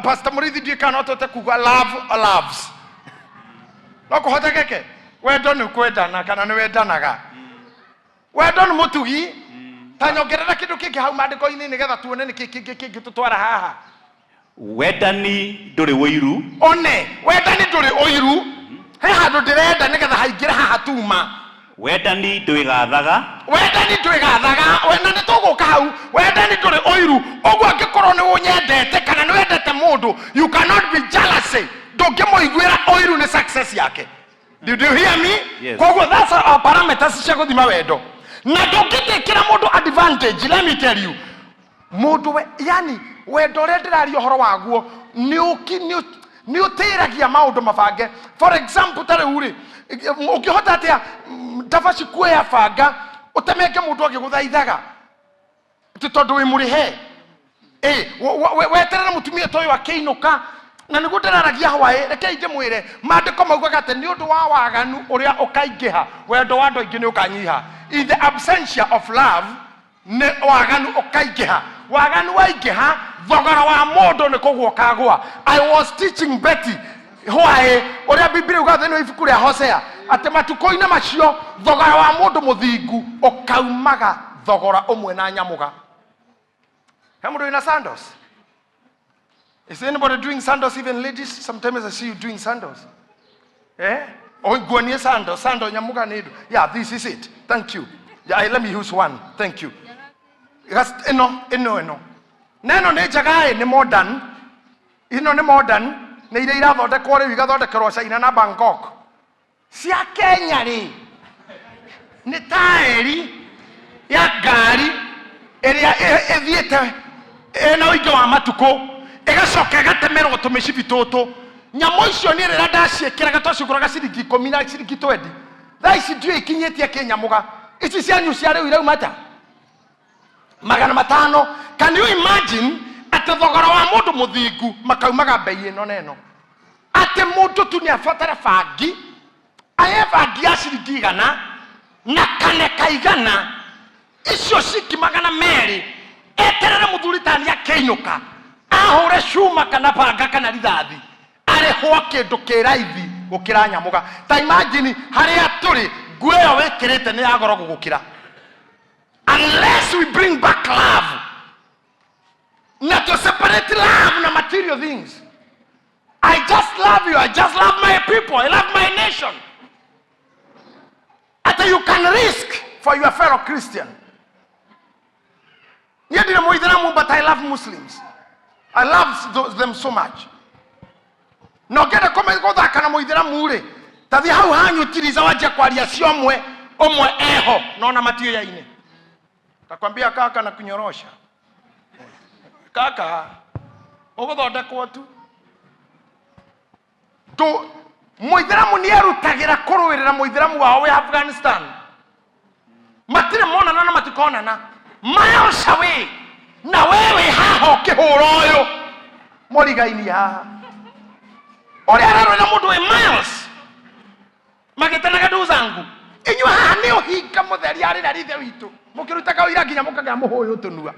Pastor Murithi dikana tote kuga love loves. Loko hotekeke. Wendo ni kwendana kana ni wendanaga. Wendo ni mutugi. Tanyogerera kindu kingi hau mandiko-ini nigetha tuone ni kingi tutwara haha. Wendani nduri uiru. One, wendani nduri uiru. He handu ndirenda nigetha haingire haha tuma. Wendani ndwigathaga. Wendani ndwigathaga. Wendani tuguka hau. Wendani nduri uiru. Ogwo angikorwo ni unyendete kana ni wendete mundu, you cannot be jealousy. Ndungimuiguira uiru ni success yake. Did you hear me? Yes. Kogwo that's our parameters cia guthima wendo. Na ndungitikira mundu advantage, let me tell you. Mundu yani wendo ria ndiraria horo waguo ni utiragia maundu mabange. For example, tare uri ukihota atia tafashi kuya banga utemeke mundu agiguthaithaga titondu wi murihe weterera mutumia toyo akiinuka na nigu ndiraragia hwae reke inde mwire mandiko maugaga ati ni undu wa waganu uria ukaingiha wendo wa andu aingi ni ukanyiha. In the absence of love ne waganu ukaingiha. Waganu waingiha thogora wa mundu ni kugwo kagwa. I was teaching Betty hwae uria Biblia uga thini ibuku ria Hosea ati matuko-ini macio thogora wa mundu muthingu ukaumaga thogora umwe na nyamuga. Hamudo ina sandals? Is anybody doing sandals, even ladies? Sometimes I see you doing sandals. Oh, guanie sandals, sandal nyamuga nidu. Yeah, this is it. Thank you. Yeah, let me use one. Thank you. Eno. Neno ne jagai ni modern. Ino ni modern. Ne ile irathondekwo riu igathondekerwo China na Bangkok. Cia Kenya ri. Ni taeri ya gari iria ethiete ena uingi wa matuko igacoka igatemerwo tumicibi tutu. Nyamo icio ni rira ndaciekiraga twaciguraga ciringi 10 na ciringi 20. Thaa ici ndio ikinyetie kinyamuga. Ici cia nyu cia riu irauma ta magana matano. Can you imagine ati thogora wa mundu muthingu makaumaga bei ino neno? Ati mundu tu ni afatara bangi aye bangi ya ciringi 100 na kane kaigana icio ciki magana meri eterere muthuri tani akeinuka ahure cuma kana banga kana rithathi arehwo kindu kiraithi gukira nyamuga. Ta imagine haria turi nguo wekirite ni agoro gugukira. Unless we bring back love, not to separate love and material things. I just love you. I just love my people. I love my nation. Until you can risk for your fellow Christian. But I love Muslims. I love them so much. No get a comment go that kana muithira mure. Tathi hau hanyu tiriza waje kwaria cio omwe eho nona matio ya ine. Takwambia kaka na kunyorosha. Kaka uguthondekwo tu. Tu muithiramu ni arutagira kuruirira muithiramu wao we Afghanistan. Matire mona na matikona na. Miles away. Na wewe haho kihuro uyu. Morigaini haha. Ore araro na mundu we miles. Magitanaga ndu zangu. Inyu haha ni uhinga mutheri ari na rithe witu. Mukirutaga wira nginya mukaga muhuyu tunua.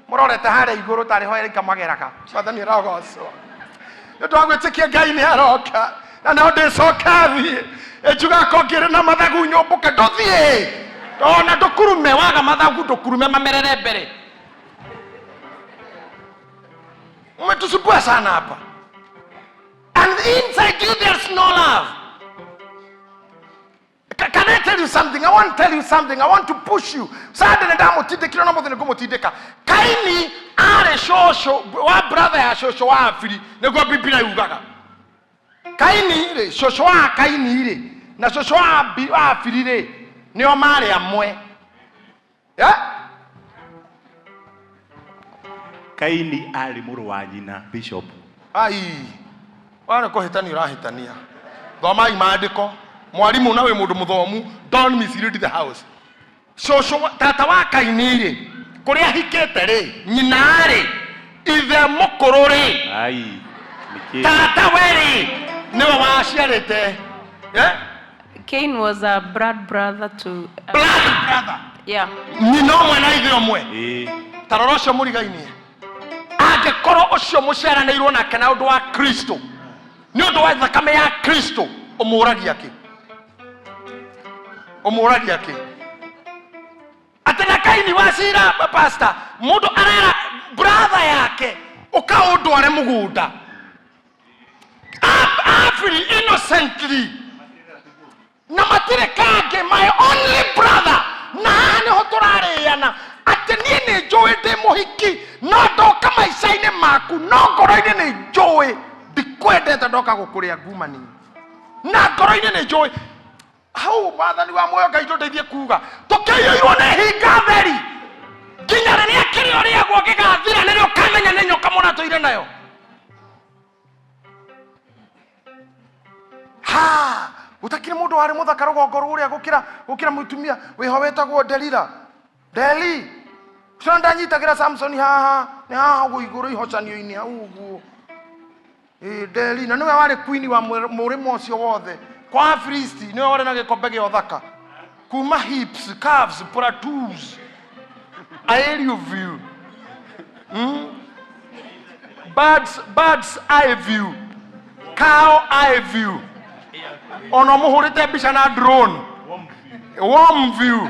Murorete hare iguru tari ho erika mageraka. Swathani rogocwo. Nitwagwitikia Ngai ni aroka. Na no ndicoka thie. Ejuga kongire na mathagu nyumbuke nduthie. Ona ndukurume waga mathagu ndukurume mamerere mbere. Umetusubua sana hapa. And inside you there's no love. Can I tell you something? I want to tell you something. I want to push you. Sada ndamu tidekira na muthene kumutideka. Kaini are shosho wa brother ya shosho wa afiri. Nego Biblia yugaga. Kaini ile shosho wa Kaini ile na shosho wa afiri ile ni o mare amwe. Yeah? Kaini ali muru wa nyina bishop. Ai. Wana ko hitani rahitania. Thoma imaandiko. Mwalimu nawe mundu muthomu, don't mislead the house. Shosho tata wa Kaini ri kuria hikete ri nyina ri ithe mukuru ri. Ai. Tata weri ni wa ciarite. Yeah? Cain was a blood brother to blood brother. Yeah. Nyina omwe na ithe omwe. Tarorosho murigaini. angĩkorwo ũcio mũciaranĩirwo nake na ũndũ wa Kristo nĩ ũndũ wa thakame ya Kristo ũmũragia kĩ atĩ na Kaini wa cira pastor mũndũ arera brother yake ũkaũndware mũgũnda absolutely innocently na matire kange my only brother na nĩho tũrarĩana atĩ niĩ nĩ njũĩ ndĩ mũhiki no ndoka maica-inĩ maku no ngoro-inĩ nĩ njũĩ ndikwendete ndoka gũkũrĩa ngumani na ngoro-inĩ nĩ njũĩ hau mwathani wa muoyo Ngai tũndeithie kuga tũkĩiyũirwo nĩ hinga theri nginya rĩrĩa kĩrĩa rĩaguo gĩgathira nĩrĩo ũkamenya nĩ nyoka mũratũire nayo utakire mũndũ warĩ mũthaka rũgongo rũrĩa gũkĩra mũtumia wĩho wetagwo Deli cũna ndanyitagĩra Samson haha nĩ haha ũguo igũrũ ihocanio-inĩ hau ũguo Deli na nĩwe warĩ queen wa mũrĩmo ũcio wothe kwa Filisti nĩwe warĩ na gĩkombe gĩa ũthaka kuma hips calves plateaus aerial view birds eye view cow eye view ono muhurite mbica na drone warm view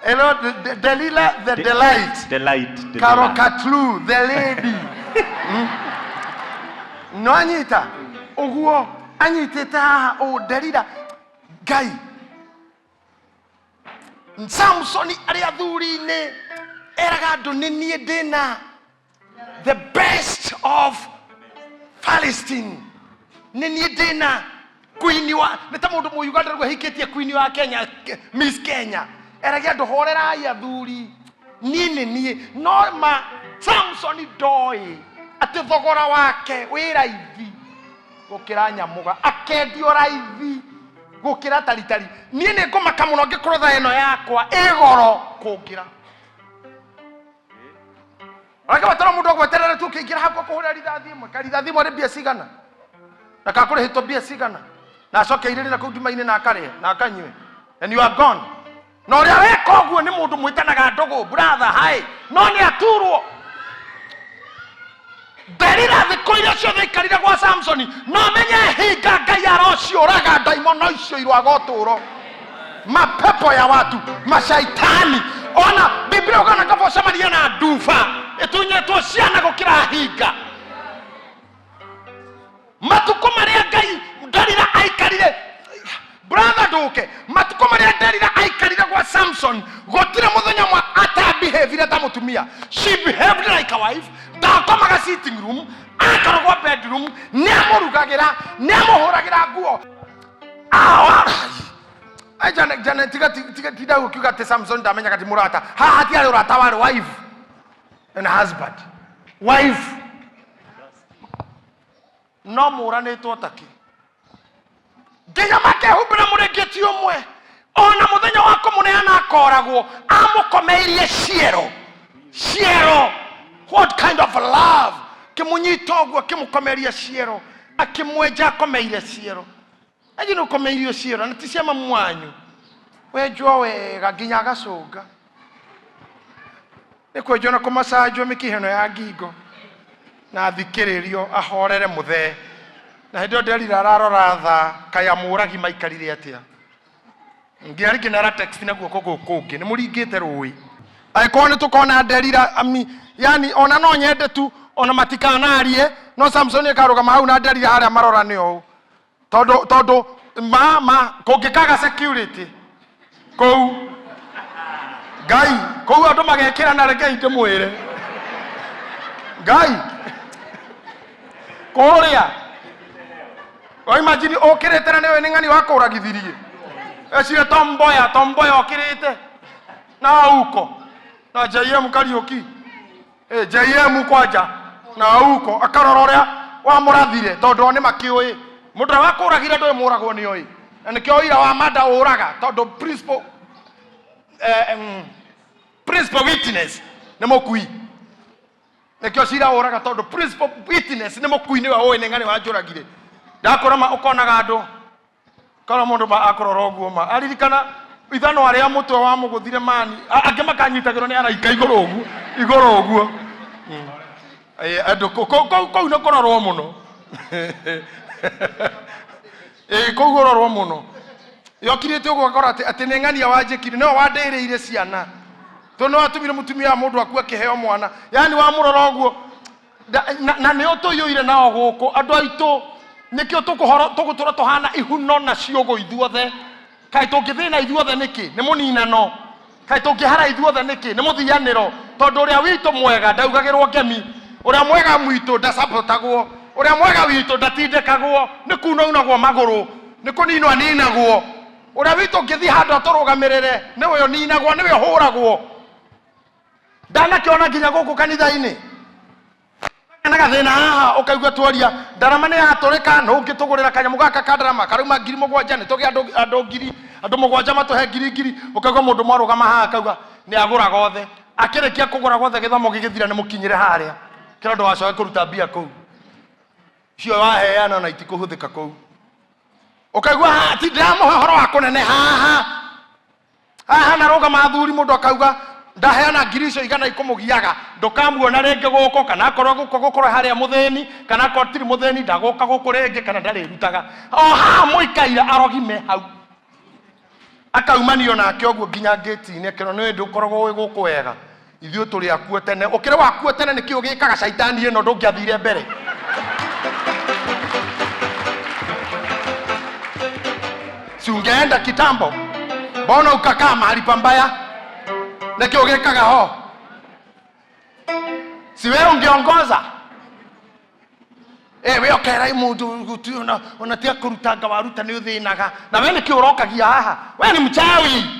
hello Delilah the delight Karokatlu the lady no anyita uguo anyitite haha Delilah Ngai Samson ari athuri-inĩ eraga andũ nĩ niĩ ndĩna the best of Palestine nĩ niĩ ndĩna queen wa nĩ ta mũndũ mũyuganda rĩu ahikĩtie queen wa Kenya Miss Kenya eragia andũ horerai athuri niĩ nĩ niĩ no ma Samson ndoĩ atĩ thogora wake wĩ raithi gũkĩra nyamũga akendio raithi gũkĩra taritari niĩ nĩ ngũmaka mũno ngĩkorwo tha ĩno yakwa ĩgoro kũngĩra akabatara mũndũ agweterere tu kĩingĩra hapo kũhũra rithathi ĩmwe karithathi ĩmwe rĩ mbia cigana na kakũrĩhĩtwo mbia cigana na acoke irĩrĩ na kũu nduma-inĩ na akarĩe na akanyue and you are gone na ũrĩa weka ũguo nĩ mũndũ mwĩtanaga ndũgũ brother hi no nĩ aturwo Delilah thikũ iria ciothe ikarire gwa Samson no menye hinga Ngai arociũraga ndaimono icio irwaga ũtũũro mapepo ya watu mashaitani ona Biblia ugana kavocemania na nduba ĩtunyĩtwo ciana gũkĩra hinga matukũ marĩa Ngai Delilah aikarire brother nduke matukũ marĩa Delilah aikarire gwa Samson gũtirĩ mũthenya mwa atabehavire ta mũtumia she behaved like a wife ndakomaga sitting room akarogwo bedroom nĩamũrugagĩra nĩamũhũragĩra nguo jana tiga gũkiuga atĩ Samson ndamenyaga ti mũrata haha hatiarĩ ũrata warĩ wife and husband wife no mũranĩtwo takĩ nginya makehumbĩra mũrĩngĩti ũmwe ona mũthenya wa kũmũneana akoragwo amũkomeirie ciero what kind of love kĩmũnyita ũguo kĩmũkomeria ciero akĩmwenja akomeire ciero aji nĩ ũkomeirio ciero na ti cia mamu wanyu wenjwo wega nginya agacũnga nĩ kwenjwo na kũmacanjwo mĩkĩheno ya ngingo na thikĩrĩrio ahorere mũthee na hĩndĩ ĩyo Delilah ararora tha kaya mũragi maikarire atĩa ngĩarĩ nara text na guoko gũkũ nĩ mũringĩte rũĩ angĩkorwo nĩ tũkona Delilah yani ona no nyende tu ona matikanarie no Samson akarũgama hau na Delilah harĩa marorane ũũ tondũ mama kũngĩkaga security kũu Ngai kũu andũ magekĩra na reke ndĩmwĩre Ngai kũrĩa imagine okĩrĩte na nĩwe nĩ ng'ani wa kũragithirie ecire tomboya okĩrĩte na uko na JM Kariuki JM kwanja na uko akarora ũrĩa wa mũrathire tondũ nĩ makĩũĩ mũndũ wa kũragire ndũĩ mũragwo nĩ oĩ na nĩkĩo ira wa manda ũraga tondũ principal witness nĩ mũkui nĩkĩo cira ũraga tondũ principal witness nĩ mũkui nĩwe ũĩ nĩ ng'ani wa njũragire ndakoroma ũkonaga andũ kana mũndũ akorora ũguo ma aririkana ithano arĩa mũtwe wa mũgũthire mani angĩ makanyitagĩrwo nĩ araika igũrũ ũguo Andu kou no kororwo muno kou kororwo muno yokirite ugo akora ati ni ng'ania wanjikire no wandereire ciana to no atumire mutumia mundu akua kiheo mwana yani wa murora uguo na ni utuyuire nao guku andu aitu nikio tugutura tuhana ihuno na ciogo ithuothe kai tungithina ithuothe niki ni muninano kai tungihara ithuothe niki ni muthianiro tondu uria witu mwega ndaugagirwo ngemi uria mwega mwitu ndacapotagwo uria mwega witu ndatindikagwo ni kunaunagwo maguru ni kuninwa ninagwo uria witu ngithi handu aturugamirire ni we ninagwo ni we huragwo ndanakiona nginya guku kanitha-ini naga thina haha ukaigua twaria ndarama ni yaturika no ngitugurira kanyamu gaka kandarama karuma 7,000 ni tugi andu 7,000 matuhe 1,000 ukaigua mundu mwarugama haha akauga ni agura gothe akirikia kugura gothe githomo gigithira ni mukinyire haria kirondo wacoke kuruta mbia kuu cio waheana na itikuhuthika kuu ukaigua ti ndamuhe horo wa kunene haha na rugama athuri mundu akauga ndaheana ngirico igana ikumugiaga ndukamuona ringi guko kana korwo guko gukoro haria mutheni kana korwo tiri mutheni ndaguka guku ringi kana ndarirutaga ha muikaira arogime hau akaumanio nake oguo nginya gate-ini kiro ni ndukoragwo wi guku wega ithuĩ tũrĩ akuo tene ũkĩrĩ wakuo tene nĩkĩ ũgĩkaga caitani ĩno ndũngĩathire mbere si ungeenda kitambo mbona ukakaa mahali pambaya nĩkĩ ũgĩkaga ho si wewe ungeongoza we okerai mũndũ unatia kũrutanga waruta nĩ ũthĩnaga na we nĩkĩ ũrokagia haha we ni mchawi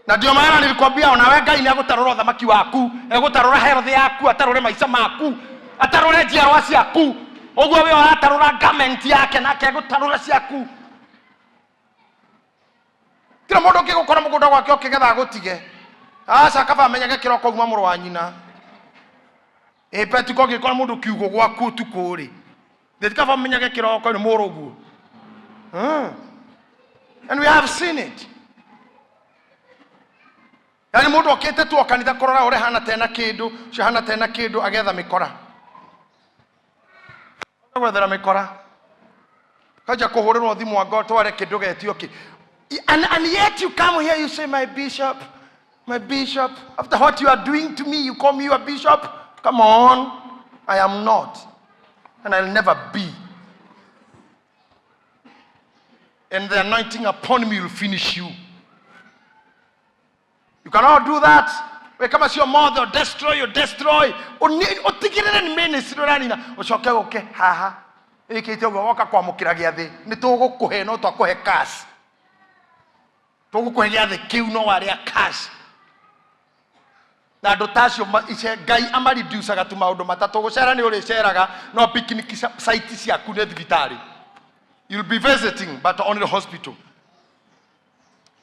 na ndio maana nilikwambia unawe Ngai ni agutarura uthamaki waku agutarura health yaku atarure maica maku atarure njiarwa ciaku uguo we atarura government yake nake agutarura ciaku kila mundu ukigukora mugunda gwake ukigetha gutige aca kaba amenyage kiroko uma muru wa nyina petiko gikora mundu kiugo gwaku tukuri kaba amenyage kiroko ni muru guo and we have seen it. Yani mundu okete tu okanitha korora ore hana tena kindu hana tena kindu agetha mikora gwethera mikora kaja kuhurirwo thimu wa God tware kindu getio ki and yet you come here you say my bishop after what you are doing to me you call me your bishop. Come on, I am not and I'll never be, and the anointing upon me will finish you. You cannot do that. We come as your mother, destroy. Utigirire ni ministry ranina. Ucoke uke haha. Ikite woka kwa mukira giathi. Ni tugukuhe no twakuhe cash. Tugukuhe giathi kiu no waria cash. Na dotacio ice Ngai amariducaga tu maundu matatu gucera ni uriceraga no picnic site ciaku ne thibitari. You'll be visiting but only the hospital.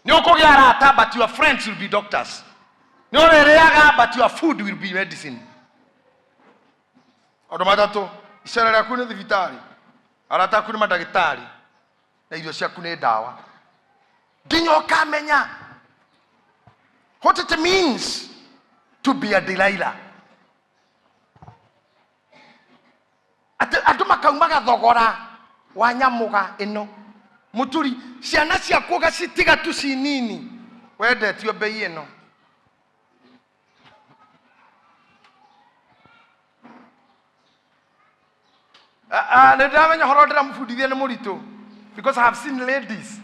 Nyokogiarata but your friends will be doctors. Nyorereaga but your food will be medicine. Odomatatu isera yaku ni thibitari. Arata ku ni madagitari. Na irio ciaku ni dawa. Nginyo kamenya what it means to be a Delilah. Atu makaumaga thogora wa nyamuga ino. Muturi ciana ciaku gacitiga tu cinini wendetio bei ino ndamenya horo ndiramubundithia ni muritu because I have seen ladies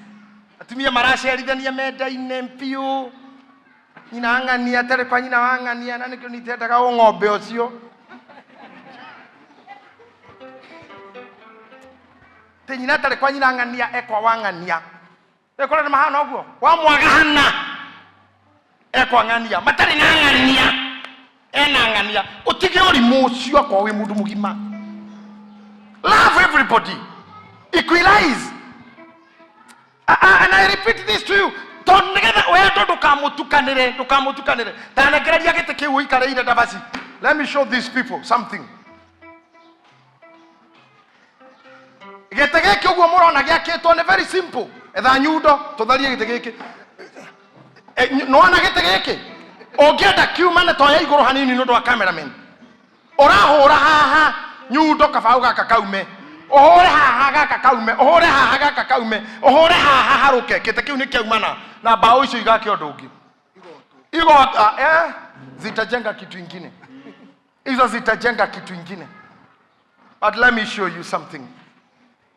atumia maracerithania menda-inĩ mpiũ nyina ang'ania tarĩ kwa nyina wang'ania na nĩkĩo nitendaga ng'ombe ũcio te nyina tarĩ kwa nyina ng'ania ekwa wang'ania ekora nĩ mahana ũguo wa mwagahana ekwa ng'ania matarĩ na ng'ania ena ng'ania ũtige ũrimũ ũcio kwa wĩ mũndũ mũgima. Love everybody, equalize, and I repeat this to you. Don't negetha wendo ndukamutukanire tanagereria gite kiu ikareire ndabasi. Let me show these people something. Gite giki uguo murona giakitwo ni very simple. Etha nyundo tutharie gite giki no ana gite giki Ongenda kiuma na toya iguru hanini no ndo cameraman. Orahura haha nyundo kabau gaka kaume. Ohore haha gaka kaume. Ohore haha gaka kaume. Ohore haha haruke. Kete kiu ni kiumana na bao icio igake undu ungi. Igota zitajenga kitu kingine. Hizo zitajenga kitu kingine. But let me show you something.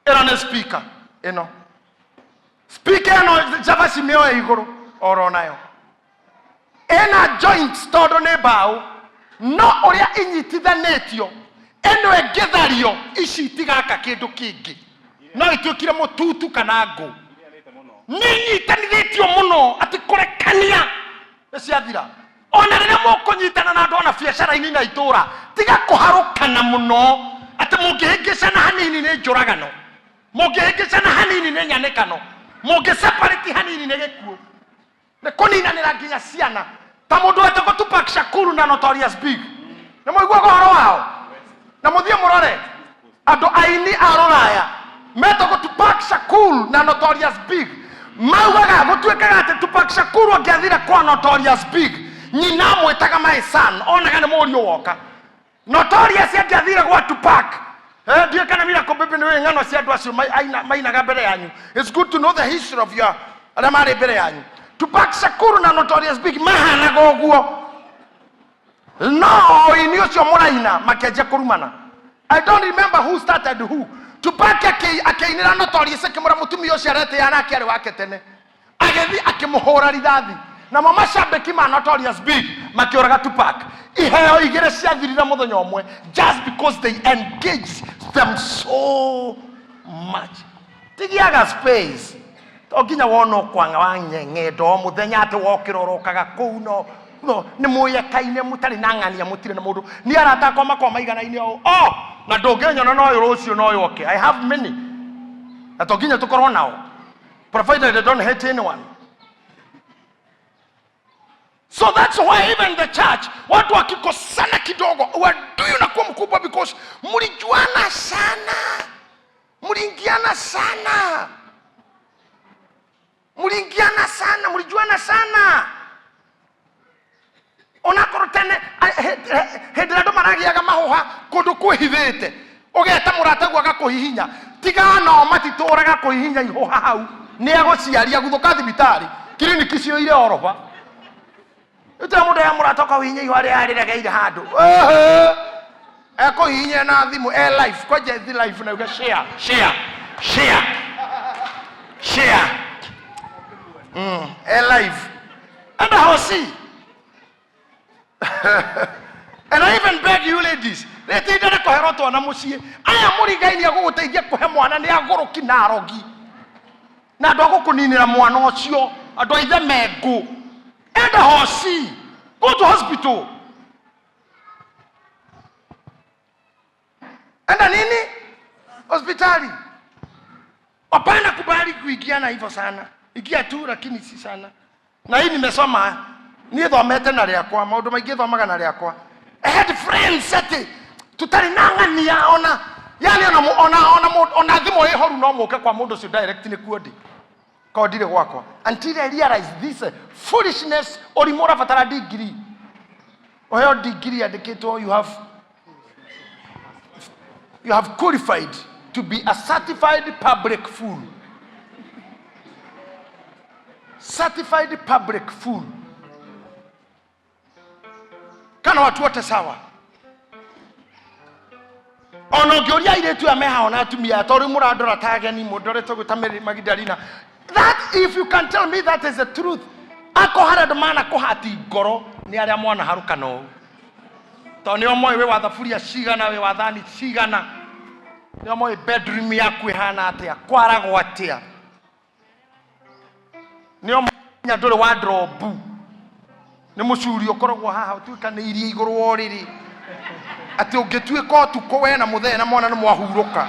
Eno speaker, eno. Speaker eno java simeo iguru oro nayo. Ena joints todo ne bao no oria inyitithanetio eno egethario ici itigaka kindu kingi no ituikire mututu kana ngo ninyitanithitio muno ati kurekania ciathira ona riria mukunyitana na andu ona biacara-ini na itura tiga kuharukana muno ati mungihingicana hanini ni njuragano mungihingicana hanini ni nyanekano mungiseparate hanini ni gikuo ne kuninanira nginya ciana ta mundu wetagwo Tupac Shakur na Notorious Big na muigua gohoro wao na muthie murore andu aini a Ruraya metagwo Tupac Shakur na Notorious Big maugaga gutuikaga ati Tupac Shakur angiathira kwa Notorious Big nyina mwetaga my son onaga ni murio woka Notorious angiathira gwa Tupac ndiye kana mira ko bebe ni ngano cia andu acio mainaga mbere yanyu. It's good to know the history of your aramare mbere yanyu. Tupac Shakur na Notorious Big mahanaga oguo no ini ucio muraina makenja kurumana. I don't remember who started who. Tupac akainira Notorious akimura mutumia ucio arete yana akiari wake tene agethi akimuhura rithathi na mama shambeki ma Notorious Big makioraga Tupac iheo igire ciathirira muthenya umwe just because they engaged them so much. Tigiaga space oginya wono kwanga wanyenge ndo muthenya ati wokirorokaga kuu no ni muyekaine mutari na ng'ania mutire na mundu ni arata kwa makwa maigana-ini na ndungenya no yo rucio no yoke. I have many that oginya tukorwo nao provided they don't hate anyone. So that's why even the church watu wakikosana kidogo wadui unakuwa mkubwa because mlijuana sana, mliingiana sana, mlijuana sana. Onakorotene hedra ndo maragiaga mahuha kundu kuhithite ugeta murata gwaga kuhihinya tiga no matituraga kuhihinya ihuha hau ni agociaria guthuka thibitari kiriniki cio ire oroba ita mundu ya murata ka hihinya ihware ariregeire handu hihinya na thimu life koje thi life na uga share life and how see. And I even beg you ladies, let me tell you koheroto na mucie aya murigaini aguguteithia kuhe mwana ni agoroki na arogi na ndogo kuninira mwana ucio andu aithe mengu and hosi go to hospital enda nini hospitali hapana kubali kuingiana hivyo sana ikia tu lakini si sana na hii nimesoma ni thomete na riakwa maundu maingi thomaga na riakwa. I had friends ati tutari nang'ania ona yani ona thimo ihoru no muke kwa mundu cio direct ni kuodi kodire gwakwa until I realized this foolishness orimora fatara degree oyo degree adiketwo you have qualified to be a certified public fool. Certified public fool. Kana watu wote sawa ono gyoria ile tu ameha ona atumia tori muradora tageni mudore to gutameri Magdalena. That if you can tell me that is the truth ako harad mana ko hati goro ni aria mwana haruka no to ni omo we wa thafuria cigana we wa thani cigana ni omo bedroom yaku ihana atia kwaragwo atia ni omo nya ndore wardrobe ni mucuri okorogwo haha utuikaniirie iguru woriri ati ungetuika tuko we na muthee na mwana ni mwahuruka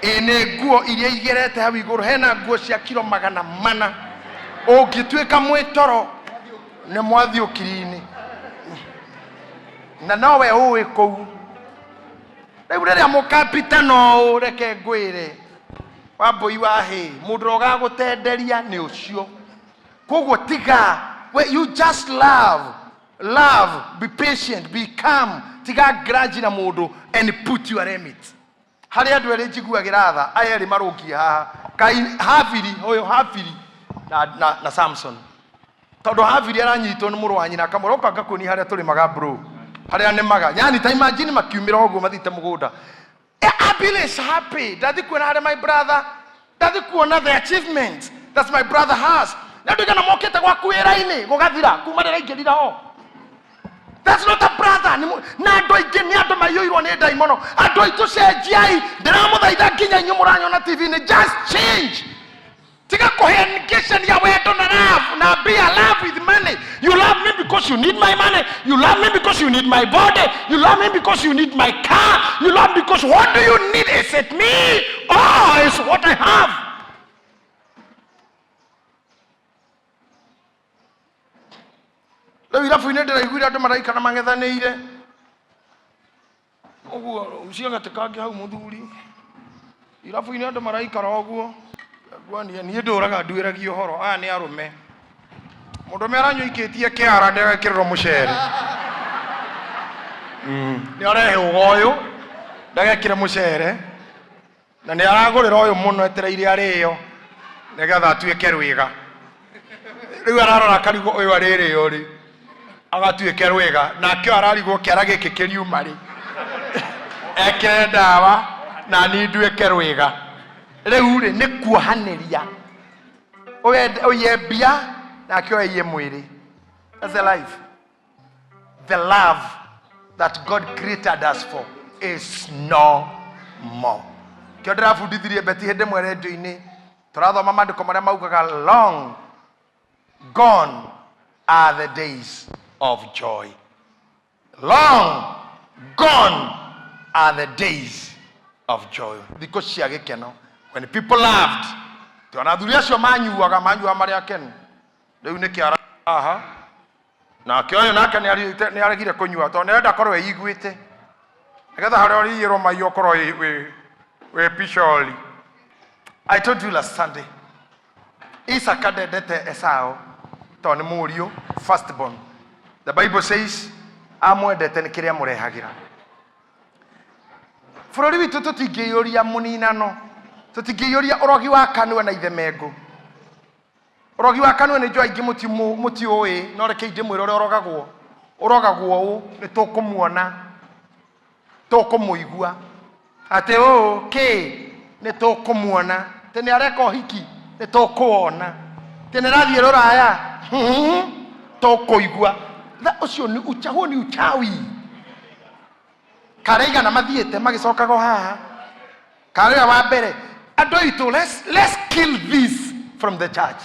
ene nguo iria igerete hau iguru hena nguo cia kilo 400 ungetuika mwitoro ni mwathi ukiri-ini na nowe uwi kou riu riria mukapita no ureke ngwire wambui wahi mundu roga gutenderia ni ucio Koguo tiga, where you just love, be patient, be calm, tiga grudge na mundu and put your limit. Hari andu eri njiguagira tha aya eri marukia haha kai Haviri na Samson. Tondu Haviri aranyitwo ni muru wa nyina akamoroka ngakuni haria tuli maga bro. Haria ni maga. Yani ta imagine makiumira oguo mathite mugunda. Abel is happy. Daddy kuona my brother. Daddy kuona the achievements that my brother has. Nadu kana mokete gwa kwira-ini gugathira kuma rira ingirira ho. That's not a brother. Na andu aingi ni andu maiyuirwo ni daimono. Andu aitu cenjiai. Ndiramuthaitha nginya inyu muranyona TV-ini. Just change. Tiga communication ya wendo na love. Na be alive with money. You love me because you need my money. You love me because you need my body. You love me because you need my car. You love me because what do you need? Is it me? Oh, it's what I have. Irafu ine ndiraiguira andu maraika na mang'ethanĩire ũguo ucio gatekange hau muthuri irafu ine andu maraikara ũguo ngwania niĩ ndũraga nduĩragia ũhoro aya nĩ arũme mũndũme aranyũikĩtie kĩara ndegekĩrĩrwo mũcere nĩ arehe ũgoyũ ndegekĩre mũcere na nĩ aragũrĩra ũyũ mũno etereire arĩo nĩgetha atuĩke rwĩga rĩu ararora karigũ ũyũ arĩrĩo rĩ agatuĩke rwĩga nake ararigwo kĩara gĩkĩ kĩriuma rĩ ekĩre ndawa na niĩ nduĩke rwĩga rĩu rĩ nĩ kuohanĩria ũye mbia nake oye mwĩrĩ. That's the life. The love that God created us for is no more. Kĩo ndĩrabundithirie beti hĩndĩ ĩmwe redio-inĩ tũrathoma maandĩko marĩa maugaga long gone are the days of joy. Long gone are the days of joy. Because cia gĩkeno. When people laughed, tuona athuri acio manyuaga marĩ akenu. Rĩu nĩ kĩara haha. Nake ũyũ nake nĩ aregire kũnyua tondũ nĩarenda korwo eiguĩte. Nĩgetha harĩa ũrĩiyĩrwo maiyũ ũkorwo wĩ picori. I told you last Sunday. Isaka ndendete Esau tondũ nĩ mũriũ firstborn. The Bible says amwendete nĩ kĩrĩa mũrehagĩra. Bũrũri witũ tũtingĩiyũria mũninano. Tũtingĩiyũria ũrogi wa kanua na ithe mengo. Ũrogi wa kanua nĩ njũĩ aingĩ mũtiũĩ no reke ndĩmwĩre ũrĩa ũrogagwo. Ũrogagwo ũũ nĩ tũkũmuona. Tũkũmũigua. Atĩ ũũ kĩ nĩ tũkũmuona. Atĩ nĩ areka ũhiki nĩ tũkũona. Atĩ nĩ rathiĩ rũraya tũkũigua. Ũcio nĩ uchawi. Karaiga na mathiĩte magĩcokaga haha. Karĩa wa mbere. Andũ aitũ, let's kill this from the church.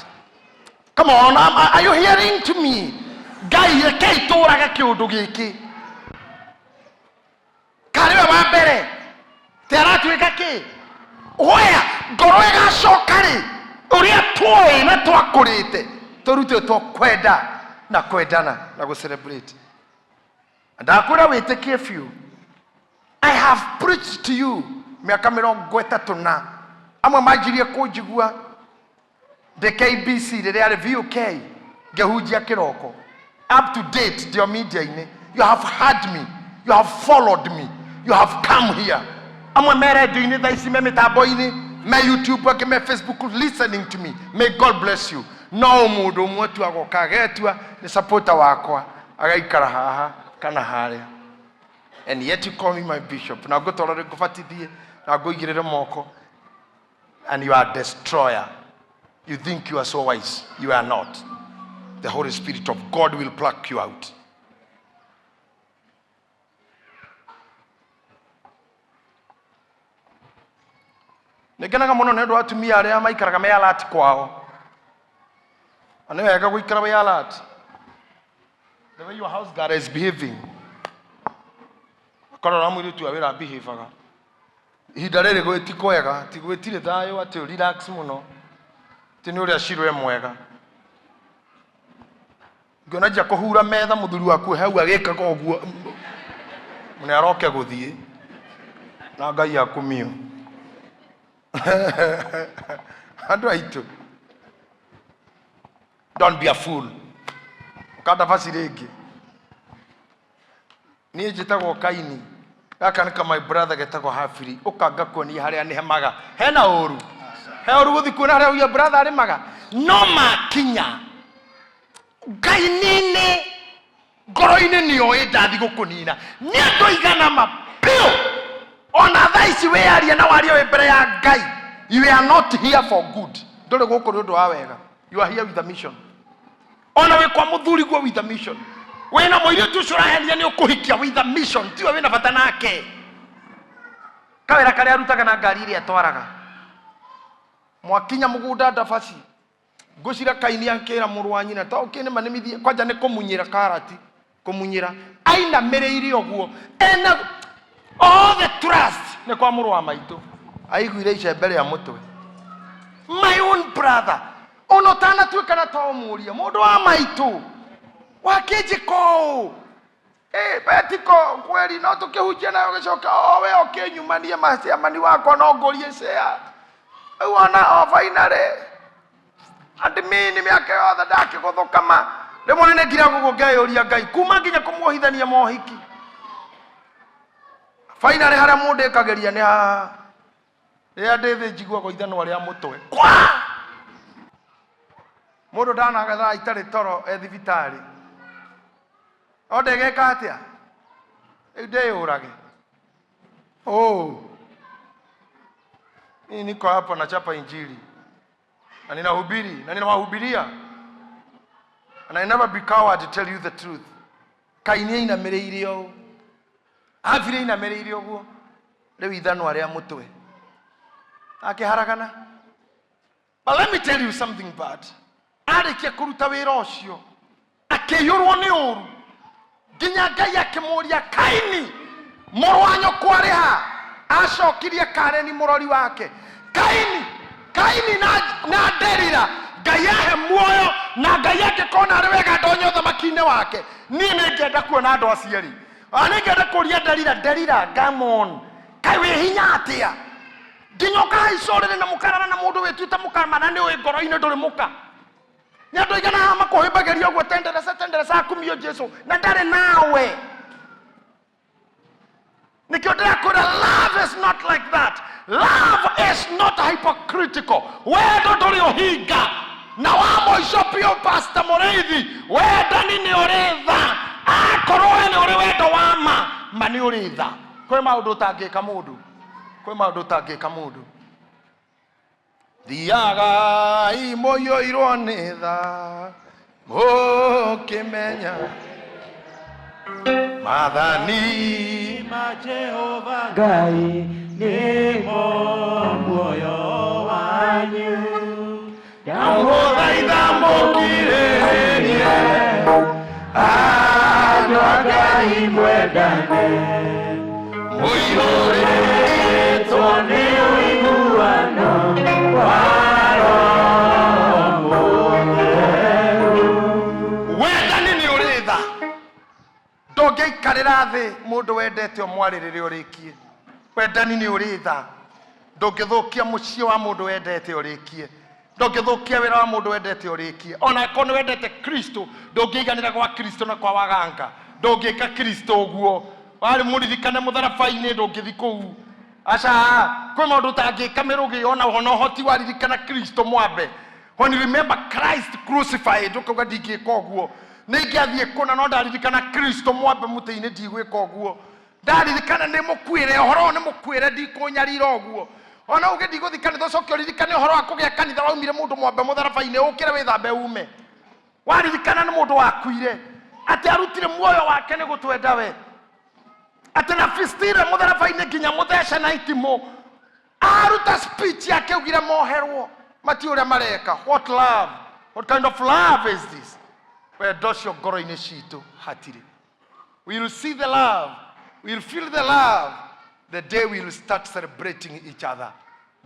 Come on, are you hearing to me? Ngai rekei tũrage kĩũndũ gĩkĩ. Karĩa wa mbere. Te aratuĩka kĩ? Oya, ngoro ĩgacoka rĩ. Ũrĩa tuoĩ na twakũrĩte. Tũrutĩtwo kwenda na kwendana na gũcelebrate. Ndakwĩra wĩtĩkie biũ. I have preached to you miaka 30 na amwe manjirie kũnjigua the KBC rĩrĩa arĩ VUK ngehunjia kĩroko up to date ndio media-inĩ. You have heard me, you have followed me, you have come here. Amwe me radio-inĩ thaa ici me mĩtambo-inĩ me YouTube angĩ me Facebook listening to me. May God bless you. No mũndũ ũmwe tu agoka agetua nĩ supporter wakwa agaikara haha kana harĩa. And yet you call me my bishop. Now go to the Gofatidie. Now go get the moko. And you are a destroyer. You think you are so wise. You are not. The Holy Spirit of God will pluck you out. Negenaga mono nendo atumia aria maikaraga me alert kwao. Ane wega guikara me alert. The way your house guard is behaving. Korora mwiri tu awira behavior. Ihinda rĩrĩ gwĩti kwega, ti gwĩtire thayũ atĩ relax mũno. Ti nĩ ũrĩa cirwe mwega. Ngĩona nja kũhura metha mũthuri waku hau agĩkaga ũguo. Mũne aroke gũthiĩ. Na Ngai akumio. Andũ aitũ. Don't be a fool. Ukanda basi rĩngĩ. Niĩ njĩtagwo Kaini. Gaka nĩ my brother getagwo Hafiri. Ũkanga kuonia harĩa nĩ hemaga. Hena ũru. He ũru gũthi kuona harĩa your brother arĩmaga. No makinya. Ngai-inĩ ngoro-inĩ nĩoĩ ndathi gũkũnina. Nĩ andũ aigana mapio. Ona thaa ici wĩyaria na waria wĩ mbere ya Ngai. You are not here for good. Ndũrĩ gũkũ nĩ ũndũ wa wega. You are here with a mission. Ona wĩ kwa mũthuri guo with a mission. Wena mũirĩtu ũcio ũrahenia nĩ ũkũhikia with a mission. Tiwe wĩna bata nake. Kawĩra karĩa arutaga na ngari ĩrĩa atwaraga. Mwakinya mũgũnda ndabaci. Ngũcira Kaini akĩra mũrũ wa nyina ta ũkĩnĩma nĩmithie kwanja nĩ kũmunyĩra karati. Kũmunyĩra. Ainamĩrĩire ũguo. Ena all the trust nĩ kwa mũrũ wa maitũ. Aiguire icembe rĩa mũtwe. My own brother. Ono tana tuĩka na tomũria. Mũndũ wa maitũ. Wakĩnjĩko. Betiko kweli no tũkĩhunjia nayo gĩcoka we ũkĩnyumanie maciamani wakwa no ngũrie share. Uona finally. Admin mĩaka yothe ndakĩgũthũkama. Rĩmwe nĩ ngira gũgũngĩũria Ngai. Kuma nginya kũmuohithania mohiki. Finally harĩa mũndũ ĩkagĩria nĩ haha. Rĩrĩa ndĩthĩ njiguagwo ithanwa rĩa mũtwe. Kwa! Mũndũ ndanagetha itarĩ toro thibitarĩ. Ndegeka atĩa? Ndĩyũrage. Mimi niko hapa nachapa injili. Na ninahubiri, na ninawahubiria. And I never be coward to tell you the truth. Kaini inamĩrĩire ũũ. Hafiri inamĩrĩire ũguo. Rĩu ithanwa rĩa mũtwe. Akĩharagana. But let me tell you something bad. Arĩkia kũruta wĩra ũcio. Akĩiyũrwo nĩ ũru. Nginya Ngai akĩmũria Kaini. Mũrũ wa nyũkwa arĩ ha? Acokirie Kareni mũrori wake. Kaini na Delila. Ngai ahe muoyo na Ngai angĩkona arĩ wega ndonye ũthamaki-inĩ wake. Niĩ nĩngĩenda kuona andũ aciari. Nĩngĩenda kũria Delila, come on. Kai wĩ hinya atĩa? Nginya ũkahaicũrĩre na mũkarana na mũndũ wĩtuĩte mũkamana nĩ ũĩ ngoro-inĩ ndũrĩ mũka. Nĩ andũ aigana haha makũhĩmbagĩria ũguo tenderesa akumio Jesu na ndarĩ nawe. Nikio ndĩrakwĩra love is not like that. Love is not hypocritical. Wendo ndũrĩ ũhinga. Na wa mũico biũ Pastor Mũrĩithi, wendani nĩ ũrĩ tha. Akorwo we nĩ ũrĩ wendo wa ma nĩ ũrĩ tha. Kwĩ maũndũ ũtangĩka mũndũ. Thiaga imoyoirwo nĩ tha mũkĩmenya Mathani ma Jehova Ngai nĩmo muoyo wanyu. Ndamũthaitha mũkirĩrĩrie andũ a Ngai mwendane. Mũiyũrĩtwo nĩ ũiguano wa Roho Mũtheru. Wendani nĩ ũrĩ tha. Ndũngĩikarĩra thĩ mũndũ wendete ũmwarĩrĩre ũrĩkie. Wendani nĩ ũrĩ tha. Ndũngĩthũkia mũciĩ wa mũndũ wendete ũrĩkie. Ndũngĩthũkia wĩra wa mũndũ wendete ũrĩkie. Ona korwo nĩ wendete Kristo, ndũngĩiganĩra gwa Kristo na kwa waganga. Ndũngĩka Kristo ũguo. Wari mũririkane mũtharaba-inĩ ndũngĩthi kũu. Aca kwĩ maũndũ ũtangĩka mĩrũgĩ ona ũhoti waririkana Kristo mwambe. When you remember Christ crucified ũkauga ndingĩka ũguo. Nĩngĩathiĩ kũna no ndaririkana Kristo mwambe mũtĩ-inĩ ndigwĩka ũguo. Ndaririkana nĩ mũkuĩre ũhoro nĩ mũkuĩre ndikũnyarira ũguo. Ona ũgĩthiĩ gũthi kanitha ũcoke ũririkane ũhoro wa kũgĩa kanitha waumire mũndũ mwambe mũtharaba-inĩ ũkĩre wĩthambe ume. Waririkana nĩ mũndũ wakuire. Atĩ arutire muoyo wake nĩ gũtwenda we. Atĩ na fistire mũtharaba-inĩ nginya mũthece na itimũ. Aruta speech yake ugire moherwo. Mati ũrĩa mareka. What love? What kind of love is this? Wendo ũcio ngoro-inĩ citũ hatirĩ. We will see the love. We will feel the love. The day we will start celebrating each other.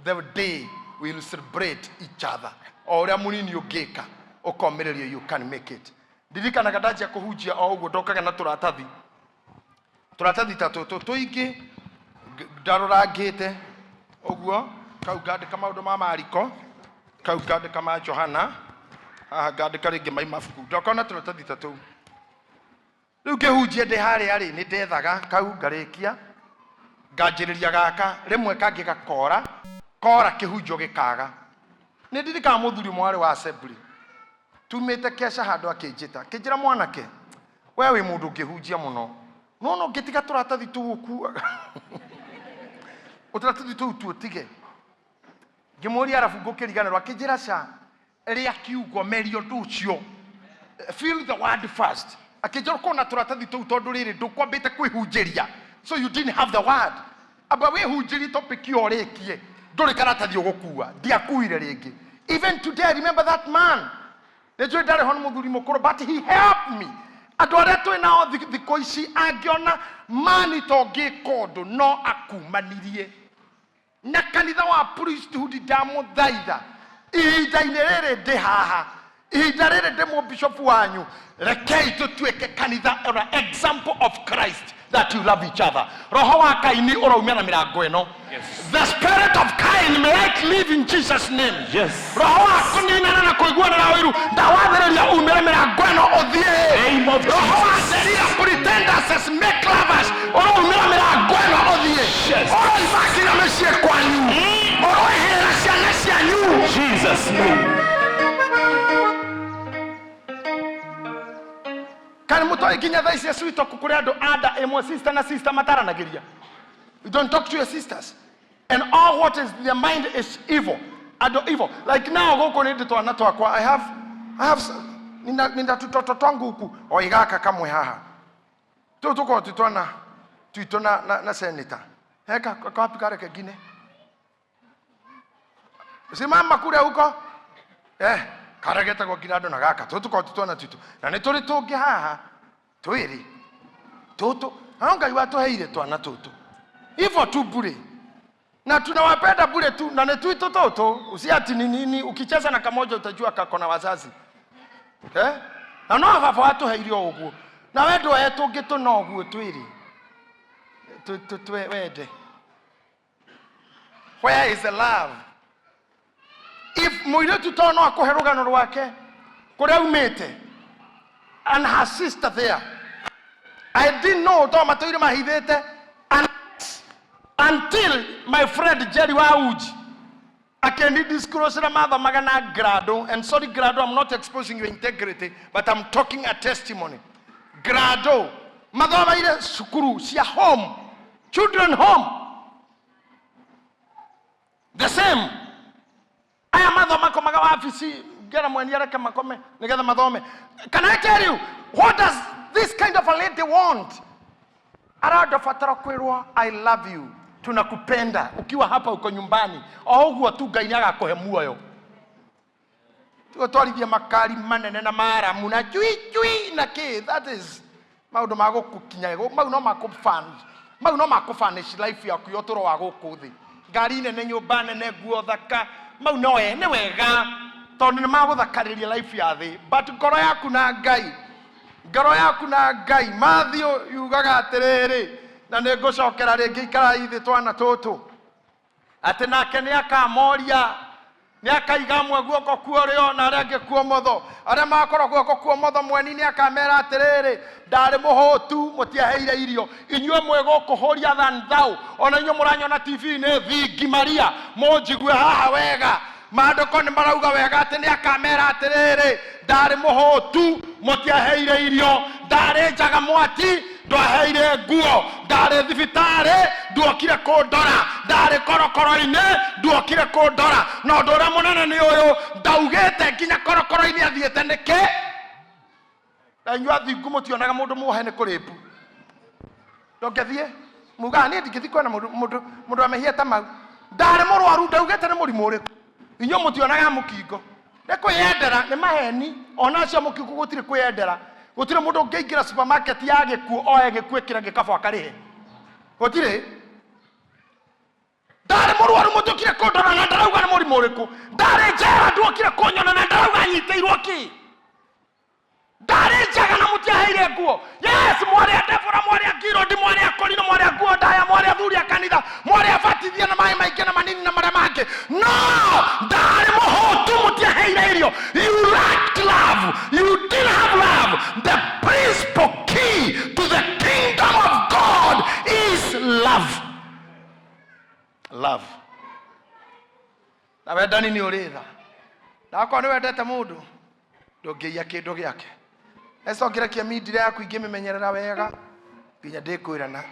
The day we will celebrate each other. O ũrĩa mũnini ũngĩka ũkomererio you can make it. Ndirikanaga ndanjia kũhunjia o ũguo ndokaga na tũratathi ta tũtũ tũingĩ ndarorangĩte ũguo. Kau ngandĩka maũndũ ma Mariko, kau ngandĩka ma Johana, ngandika ringi mai mabuku ndokona turatathi tatu riu kihunjie ndi haria ri ni ndethaga kau ngarikia nganjiriria gaka rimwe kangi gakora kora kihunjo gikaga ni ndirika muthuri mwari wa assembly tumite kesha handu akinjita kinjira mwanake we wi mundu ngihunjia muno no ngitiga turatathi tuguku uturatathi tu tige ngimuri arafu ngukiriganirwa kinjira cha ria kiugo merio nducio feel the word first akinjira kona turatathi tu tondu riri ndukwambite kwihunjiria so you didn't have the word aba we hunjiri topic yo rekie nduri karatathi ugukua ndiakuire ringi even today I remember that man nejwe ndare hon muthuri mukuru but he helped me andu aria twi nao thiko ici angiona mani tongi kondo no akumanirie na kanitha wa priesthood ndamuthaitha ihinda-inĩ rĩrĩ ndĩ haha ihinda rĩrĩ ndĩ mu bishop wanyu rekei tũtuĩke kanitha or example of Christ that you love each other roho wa Kaini ũraumia na mĩrango ĩno the spirit of Cain may I live in Jesus name roho wa kũninana na kũiguanĩra ũiru ndawathĩrĩria umĩre mĩrango ĩno ũthiĩ roho wa Delia pretenders make lovers ũraumĩra mĩrango ĩno ũthiĩ ũroibakĩra mĩciĩ kwanyu ũroehera ciana cianyu Jesus name Can muto ikinya thaisi sweet kukuri andu ada emo sister na sister mataranagiria. You don't talk to your sisters. And all what is their mind is evil. Ado evil. Like now goko ni twana twakwa I have ninda tutoto twangu huku oigaka kamwe haha. Tuko tutona na senator. Heka kwa wapi kare kingine? Simama kule huko. Karageta kwa kirado na gaka tuko tutona tutu na ni turi tungi haha twiri tutu anga iwato heire twana tutu hivyo tu bure na tunawapenda bure tu na ni tuito toto usiati nini ukicheza na kamoja utajua kako na wazazi na no baba watu heirio uguo na wendo yetu ngitu no uguo twiri wende where is the love if muiretu tono akoherugano rwake kuria umete and her sister there I didn't know to matoire mahithete until my friend Jerry Wauji akendi disclose na mother magana grado and sorry grado I'm not exposing your integrity but I'm talking a testimony grado mother baire sukuru sia home children home the same aya mathoma komaga wafisi ngera mweniara kama kome nigetha mathome can I tell you what does this kind of a lady want arada fatara kwirwa I love you tunakupenda ukiwa hapa uko nyumbani oguo tu Ngai agakohe muoyo twarithia makari manene na mara muna chui na ki that is maundu magukukinya mau no makufanish life yaku yotoro wa gukuthi ngari nene nyumba nene nguo thaka mau no ene wega tondu ni maguthakariria life ya thi but ngoro yaku na Ngai Matthew yugaga atiriri na ningũcokera ringi ikara ithi twana tutu ati nake ni akamoria ni akaiga mwe guoko kuorio na aria kuo motho aria makoro guoko kuo motho mweni ni akamera atiriri ndari muhutu mutiaheire irio inyue mwe gukuhuria than thou ona inyue muranyona TV ni thingi Maria munjigue haha wega mandoko ni marauga wega ati ni akamera atiriri ndari muhutu mutiaheire irio ndari njaga mwati ndwaheire nguo ndari thibitari nduokire kundora ndari korokoro-ini nduokire kundora na undu uria munene ni uyu ndaugite nginya korokoro-ini athiete niki na inyua thingu mutionaga mundu muohe ni kuripu ndongethie muga ni ndingithi kwena mundu amehia ta mau ndari murwaru ndaugite ni murimu uriku inyua mutionaga mukingo ni kwiyendera ni maheni ona cio mukingo gutire kwiyendera gutire mundu ngeingira supermarket ya gikuo oe gikuo kira gikabo akarihe gutire ndari murwaru mutukire kundora na ndarauga ni murimu uriku ndari njera nduokire kunyona na ndarauga nyiteirwo ki ndari njaga na mutiaheire nguo yes mwari Debora mwari Girodi mwari Korino mwari nguo ndaya mwari athuri kanitha mwari abatithia na mai maingi na manini na maria mangi no ndari muhutu mutiaheire failure. You lacked love. You didn't have love. The principal key to the kingdom of God is love. Love. Na wenda nini uritha? Na akwa ni wendete mundu. Ndungiya kindu giake. Esa ngirakia mindire yaku ingimemenyerera wega. Nginya ndikwirana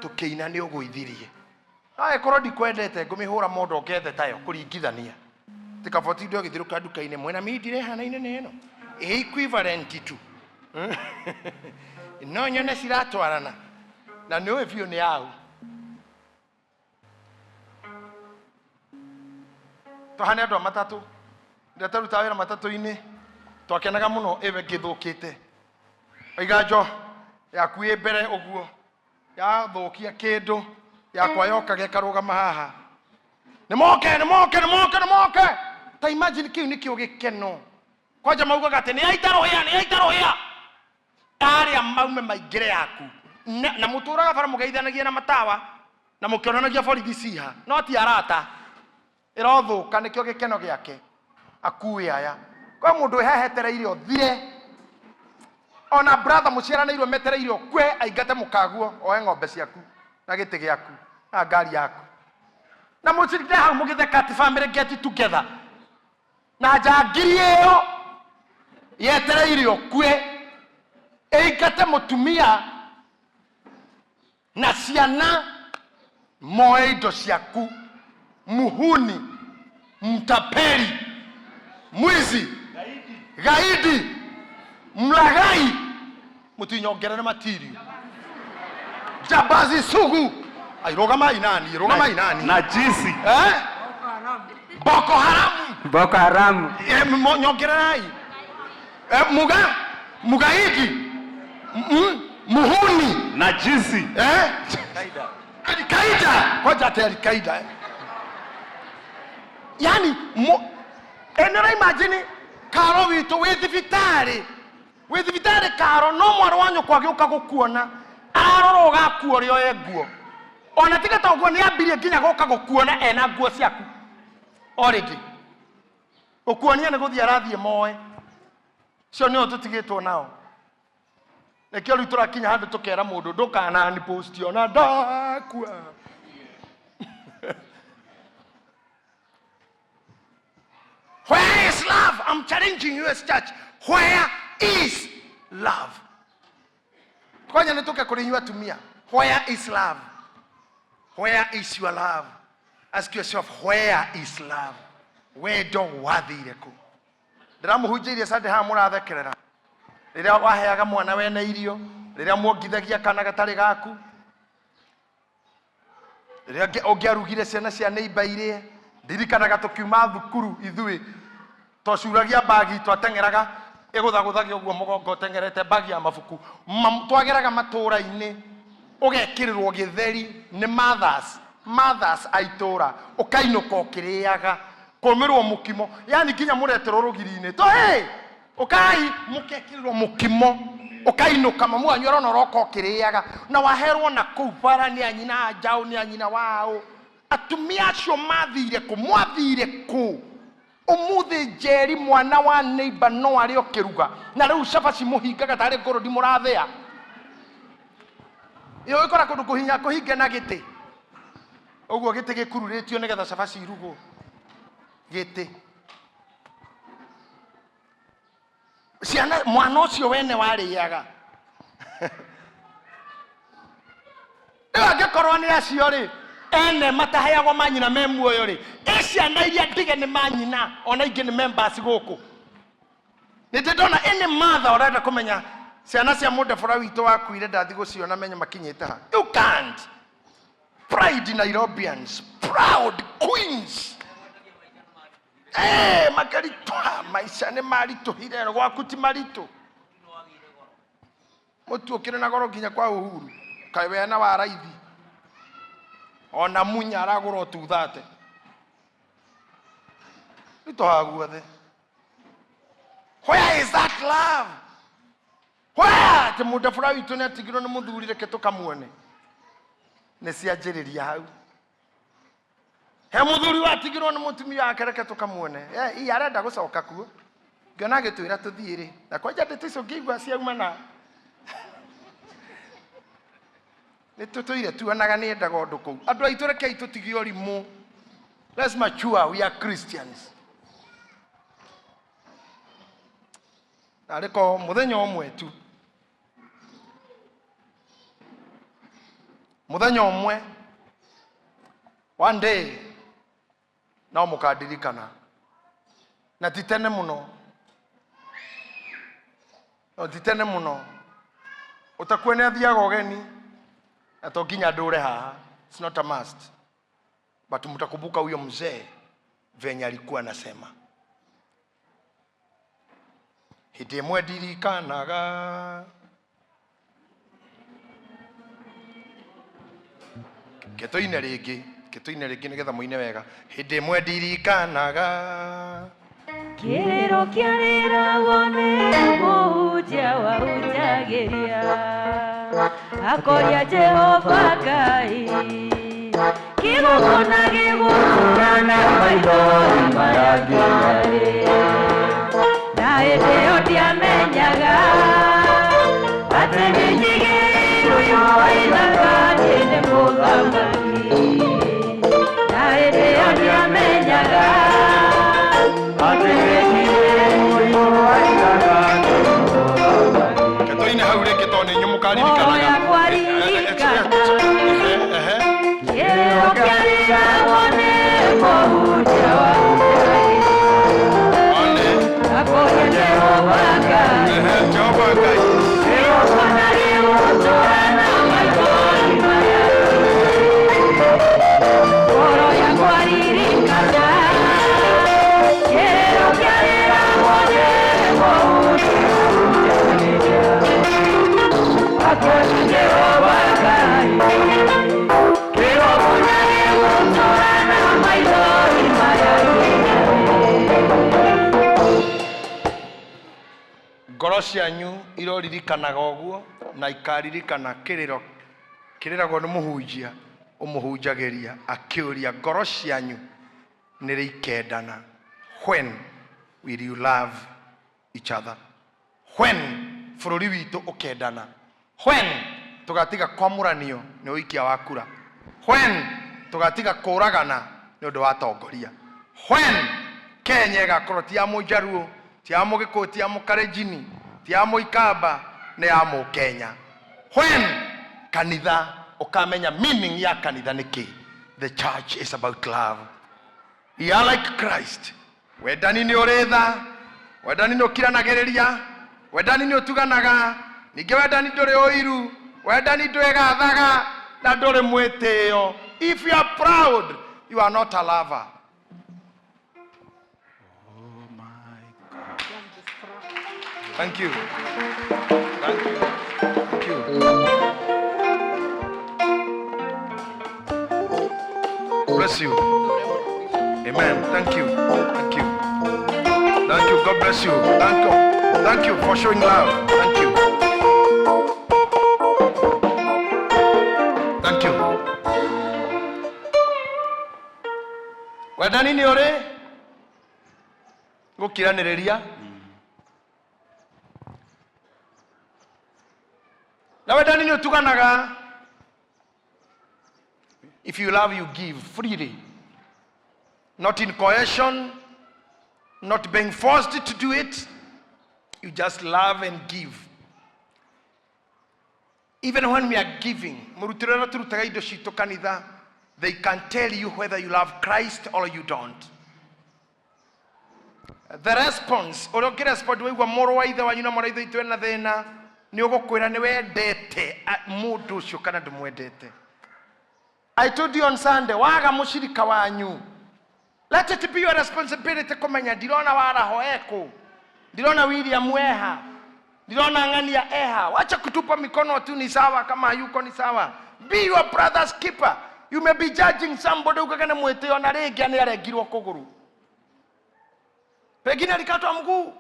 tukiina ni uguithirie. Nae korwo ndikwendete ngumihura mondo ngethe tayo kuringithania. Tikaboti ndio githiruka nduka-ini mwena mindire hana inene ino. Equivalent tu. No nyone ciratwarana. Na niwe biũ ni yau. Tuhane andu matatu. Ndataruta wĩra matatu-ini. Twakenaga muno ewe ngithukite. Aiganjo yaku ĩ mbere ũguo. Ya thukia kindu. Yakwa yoka gekarugama haha. Nimoke. Ta imagine kiu nikio gikeno. Kwanja maugaga ati ni aitarohia. Aria maume maigire yaku. Na muturaga bara mugeithanagia na matawa na mukionanagia borithi ciha. No ti arata. Irothuka nikio gikeno giake. Akue aya. Kwa mundu hehetereirio thire. Ona brother muciaranĩirwo metereirio kwe aingate mukaguo oe ng'ombe ciaku na gĩtĩ gĩaku na ngari yaku. Na mucirinde hau mugitheka ati family get together. Na njangiri ĩyo yetereirio kwe ĩingate mutumia na ciana moe indo ciaku. Muhuni, mtapeli, mwizi, gaidi, mlagai, mutinyongerere material. Jambazi sugu. Rogama inani. Najisi. Boko Haram. Nyongererai. Mugaidi. Muhuni. Najisi. Kaida. Koja tayari kaida. Yani enera imagine karo witu withivitari karo no mwaro wanyu kwagiuka gukuona aroro gakuo rio eguo ona tiga toguo ni ambirie nginya guka gukuona ena nguo ciaku already gukuonia ni guthia rathie moe cio ni otutigitwo nao nekio ritu rakinya handu tukera mundu ndukana ni post ona ndakua. Where is love? I'm challenging you as church. Where is love? Kwanya nitoke kulinywa tumia. Where is love? Where is your love? Ask yourself, where is love? Wendo wathireko. Ndiramuhunjirie sande ha murathekerera. Riria waheaga mwana wena irio, riria muongithagia kana gatari gaku. Riria ongiarugire ciana cia neighbor irie. Ndirikanaga tukiuma thukuru ithui twacuragia bagi twatengeraga iguthaguthagio guo mugongo tengerete bagi ya mabuku twageraga matura-ini ugekirirwo githeri ni mothers aitura ukainuka ukiriaga kumirwo mukimo yani kinya mureterwo rugiri-ini to ukai mukekirirwo mukimo ukainuka mamu wanyu arona roko ukiriaga na waherwo na kuu bara ni anyina ajao ni anyina wao. Atumia acio mwathire ku umuthi njeri mwana wa neighbor no ari okiruga na riu cabaci muhingaga tari ngorodi murathia iyo ikora kundu kuhinge na giti uguo giti gikururitio nigetha cabaci irugwo giti ciana mwana ucio wene wariaga angikorwo ni acio ri ene mataheagwo manyina me muoyo ri ciana iria ndige ni manyina ona ingi ni members guku nitindona ene mother orenda kumenya ciana cia munde bora witu wakuire ndathi guciona menya makinyite ha. You can't. Pride Nairobians, proud queens. Makarito maisha ni marito hirero gwaku ti marito mutu okire na goro nginya kwa Uhuru kai wena wa raithi ona munya aragura tuthate ito haguothe. Where is that love? Where the muda bora witu ni atigirwo ni muthuri reke tukamuone ni cianjiriria hau he muthuri watigirwo ni mutumia wake reke tukamuone arenda gucoka kuo ngĩona agĩtwĩra tũthiĩ rĩ na kwanja ndeto icio ngĩigua ciauma na nĩ tũtũire tuonaga nĩ endaga ũndũ kũu. Andũ aitũ rekei tũtige ũrimũ. Let's mature, we are Christians. Ariko muthenya ũmwe tu, muthenya ũmwe, one day no mũkandirikana na ti tene mũno, no ti tene mũno, ũtakuwa nĩ athiaga ũgeni na to nginya ndũre haha, it's not a must, but mtakumbuka huyo mzee venye alikuwa anasema. Hĩndĩ ĩmwe ndirikanaga Ketũine rĩngĩ nĩgetha mũine wega. Hĩndĩ ĩmwe ndirikanaga kĩrĩro kĩarĩragwo nĩ mũhunjia wahunjagĩria akoria Jehova Ngai kĩgongona gĩgũtũrana maithori maya nginya na hĩndĩ ĩyo ndiamenyaga atĩ nĩ njigĩirwo ithaka nĩ mũthamaki na hĩndĩ ĩyo ndiamenyaga atĩ nĩ njigĩirwo ithaka nĩ mũthamaki. Ketũine hau rĩngĩ tondũ nĩ inyuĩ mũkaririkanaga. Kĩrĩro kĩarĩragwo nĩ mũhunjia wahunjagĩria akoria Jehova Ngai kĩgongona gĩgũtũrana maithori maya ngoro yakwa ririkana kĩrĩro kĩarĩragwo nĩ mũhunjia wahunjagĩria akoria Jehova Ngai kĩgongona gĩgũtũrana maithori maya ngoro cianyu iroririkanaga ũguo na ikaririkana kĩrĩragwo nĩ mũhunjia ũmũhunjagĩria akĩũria ngoro cianyu nĩ rĩikendana. When will you love each other? When bũrũri witũ ũkendana? When tũgatiga kwamũranio nĩ ũikia wa kura? When tũgatiga kũragana nĩ ũndũ wa tongoria? When Kenya ĩgakorwo ti ya Mũjaruo, ti ya Mũgĩkũyũ, ti ya Mũkalenjin, ti ya Mũikamba, nĩ ya Mũkenya? When kanitha ukamenya meaning ya kanitha nĩkĩ? The church is about love. We are like Christ. Wendani nĩ ũrĩ tha, wendani nĩ ũkiranagĩrĩria, wendani nĩ ũtuganaga, ningĩ wendani ndũrĩ ũiru, wendani ndwĩgathaga na ndũrĩ mwĩtĩo. If you are proud, you are not a lover. Thank you. Thank you. Thank you. Bless you. Amen. Thank you. Thank you. Thank you. God bless you. Thank you. Thank you for showing love. Thank you. Thank you. Wendani nĩ ũrĩ gũkiranĩrĩria na wendani nĩ ũtuganaga. If you love, you give freely, not in coercion, not being forced to do it. You just love and give. Even when we are giving, they can tell you whether you love Christ or you don't. The response, I told you on Sunday, waga mushirika wanyu. Let it be your responsibility kumenya ndirona waraho eko, ndirona William eha, ndirona ng'ania eha. Wacha kutupa mikono tu ni sawa, kama hayuko ni sawa. Be your brother's keeper. You may be judging somebody ukagana mweteo na rĩngĩ nĩ arengirwo kũgũrũ, pengine alikatwa mguu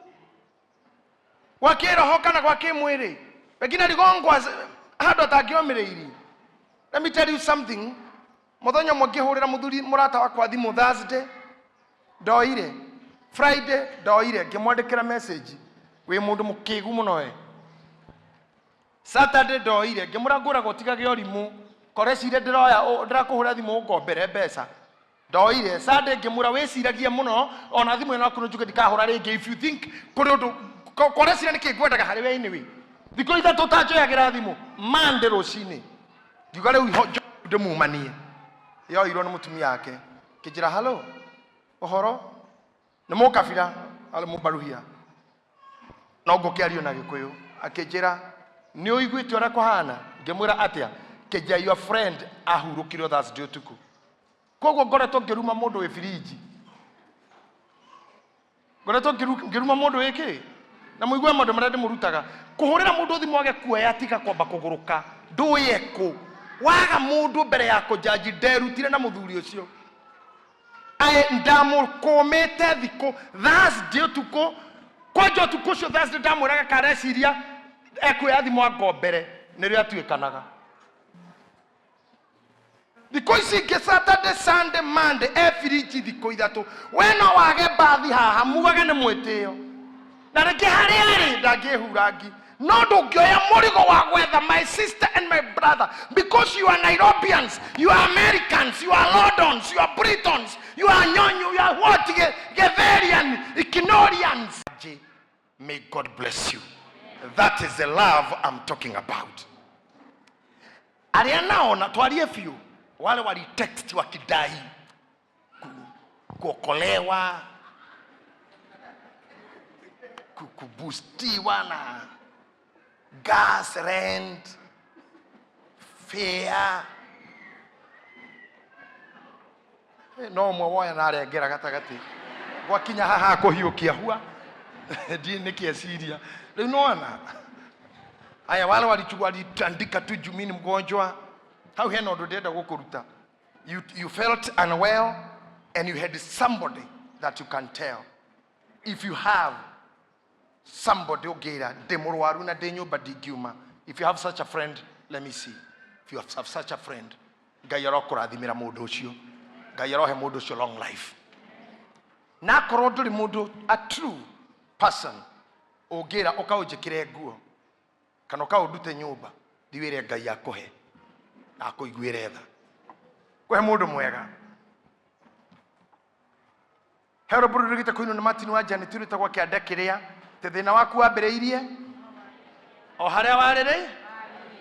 wa kĩroho kana kwa kĩmwĩrĩ, pengine aligongwa handũ atangĩomĩrĩirie. Let me tell you something. Muthenya mwe ngĩhũrĩra mũthuri mũrata wakwa thimũ Thursday, ndoire Friday ndoire ngimwandikira message we mundu mukigu muno we. Saturday ndoire ngimurangura gotigage orimu korecire ndiroya ndirakuhura thimu ngombere mbeca. Ndoire Sunday ngimura weciragie muno ona thimu ino akuno njuke ndikahura ringi. If you think kuri undu korecire nikingwendaga hari we anyway. Thiko ithatu tanjoyagira thimu Monday rucini ngiuga riu ndimumanie yoirwo ni mutumia yake kijira hello ohoro ni mukabira ale mubaruhia no ngokiario na Gikuyu akijira ni uiguite ora kuhana ngimwira atia kija your friend ahurukiro Thursday utuku kogo ngoretwo ngiruma mundu we firiji ngoretwo ngiruma mundu wiki na muigwe mundu marende murutaga kuhurira mundu thimu age kuoya tika kwamba kuguruka nduyeko waga mundu mbere yako jaji nderutire na muthuri ucio ndamukomete thiko Thursday utuko kwajo tukusho Thursday ndamuraga kareciria ekuya thimu ngombere nirio atuikanaga thiko ici Saturday Sunday Monday efiriji thiko ithatu wena wage bathi haha mugage ni mwitio na reke hari ari ndagihurangi no ndungioya murigo wa gwetha my sister and my brother because you are Nairobians, you are Americans, you are Londons, you are Britons, you are Nyonyo, you are what Geverian, Ignorians. May God bless you. That is the love I'm talking about. Arianaona twarie few wale wali text wakidai kuokolewa kubustiwa na gas, rent, fare. No mwoya na arengera gatagati gwakinya haha kuhiukia hua ndi nikiesiria riu noana aya wale walichukua litandika tu jumini mgonjwa how he no ndenda gukuruta you felt unwell and you had somebody that you can tell. If you have somebody ogira demurwaru na denyumba digiuma, if you have such a friend, let me see. If you have such a friend, gayaro kurathimira mundu ucio, gayaro he mundu ucio long life. Na koroduri mundu a true person ogira okaujikire nguo kana okaudute nyumba diwire ngai akohe na akuiguire tha kwe mundu mwega. Hero buru rigita kuino na matinu aja ni turita kwa kianda kiria te thina waku wambireirie o haria warire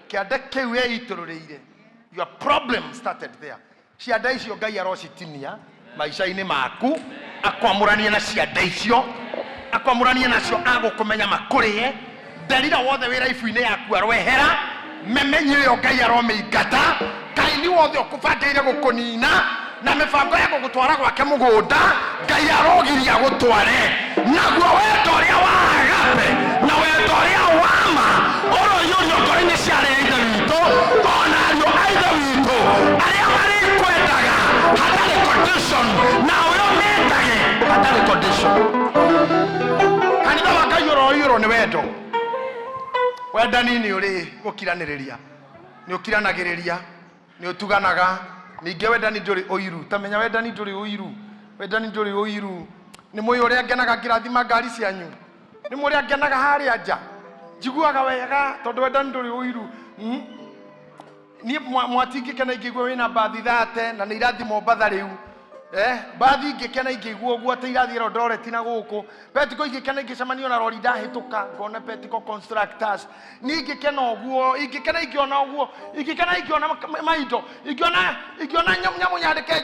kianda kiu ye itururiire. Your problem started there. Cianda icio ngai arocitinia maisha-ini maku akwamurania na cianda icio akwamurania nacio agukumenya makurie ndarira wothe wira ifu-ini yaku arwehera memenye yo ngai aromeingata kaini wothe ukubangaire gukunina na mibango ya gugutwara gwake mugunda ngai arogiria gutware naguo wendo ria wa agape na wendo ria wama oro yurio ngoro-ini cia ithe witũ ona ariũ a ithe witũ aria marikwendaga hatarĩ condition na ũrĩa mendage hatarĩ condition. Kanitha wa Ngai ũroirwo nĩ wendo. Wendani nĩ ũrĩ gũkiranĩrĩria, nĩ ũkiranagĩrĩria, nĩ ũtuganaga. Ningĩ wendani ndũrĩ ũiru. Tamenya wendani ndũrĩ ũiru. Wendani ndũrĩ ũiru. Nĩ mũĩ ũrĩa ngenaga ngĩrathima ngari cianyu. Nĩ mũĩ ũrĩa ngenaga harĩa nja. Njiguaga wega tondũ wendani ndũrĩ ũiru. Ni mwatingĩkena ingĩigua wĩna mbathi thate na nĩ irathi Mombatha rĩu. Bathi ingĩkena ingĩigua ũguo atĩ irathi Eldoret na gũkũ. Petiko ingĩkena ingĩcemanio na rori ndahĩtũka ngona Petiko constructors. Ni ingĩkena ũguo, ingĩkena ingĩona ũguo, ingĩkena ingĩona maito, ingĩona nyamũ nyandĩke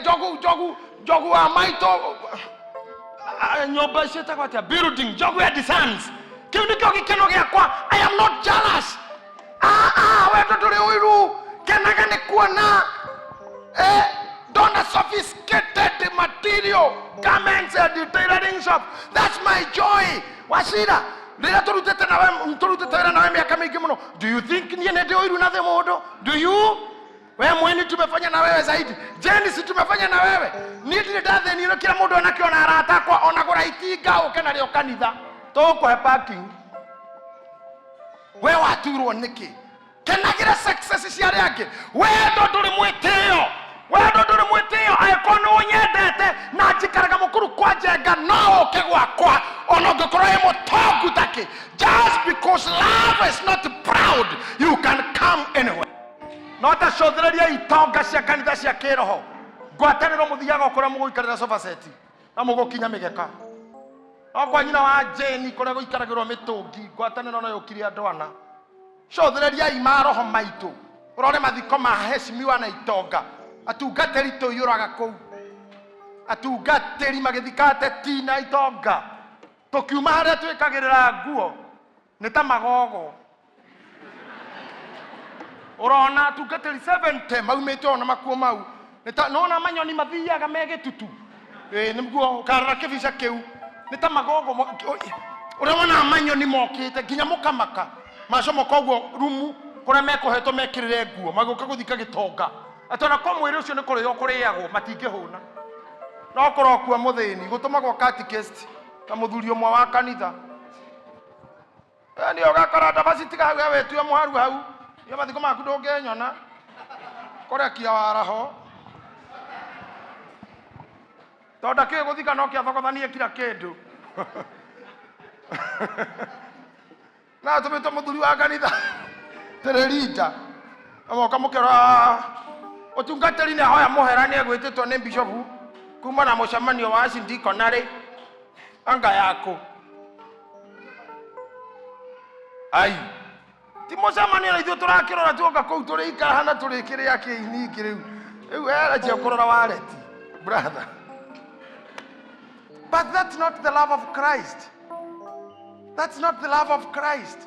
njogu wa maito nyũmba ciĩtagwo atĩa building njogu ya Desans. Kĩu nĩkĩo gĩkeno gĩakwa. I am not jealous. Wendo ndũrĩ ũiru. Kenaga nĩ kuona don't a sophisticated material garments and tailoring shop. That's my joy. Washira rĩrĩa tũrutĩte wĩra nawe mĩaka mĩingĩ mũno. Do you think niĩ nĩ ndĩ ũiru na thĩ mũndũ? Do you? Wewe mweni tumefanya na wewe zaidi. Jeni si tumefanya na wewe. Niĩ ndirĩ ndathĩnio kila mũndũ anakiona arata akwa onagũra itinga ũke narĩo kanitha tũkũhe parking. We waturwo nĩkĩ? Kenagira success cia arĩa angĩ. Wendo ndũrĩ mwĩtĩo. wendo nduri mwitio aikonu unyendete na njikaraga mukuru kwa jenga no ke gwakwa ono ngikoro ye mutongu take. Just because love is not proud, you can come anywhere. Not a shothereria itonga cia kanitha cia kiroho ngwataniro muthiaga ukora muguikarira sofa set na mugukinya migeka okwa nyina wa Jeni kore guikaragirwo mitungi ngwataniro no yukiri andwana. Shothereria imaroho maitu urone mathiko ma heshimiwa na itonga atungateri tuyuraga kou atungateri magithikate tina itonga tukiuma haria twikagirira nguo ni ta magogo. Urona atungateri 70 maumite ona makuo mau nita nona manyoni mathiaga megitutu nimguo karara kibisa kiu nita magogo urona manyoni mokite nginya mukamaka macomo koguo rumu kuria mekuhetwo mekirire nguo maguka guthika gitonga atona ko mwiri ucio ni kuriyo kuriagwo matingihuna no kurokua muthini gutumagwo catechist na muthuri umwe wa kanitha ni ogakora ndabacitiga hau wetue muharu hau yo mathiko maku ndungenyona korekia waraho tonda kä gå thika no kä athogothanie kira kindu na tå mä two må thuri wa kanitha tererita amoka må kä rora å tungateri nä ahoya må hera nä egwä tä two nä bishopu kuma na må camanio wa cindikonarä anga yakå ai ti må camanio na ithuä tå rakä rora tuoka kå u tå rä ikara hana tå rä kä rä a kä iningi rä u rä u erecia kå rora wareti brother. But that's not the love of Christ. That's not the love of Christ.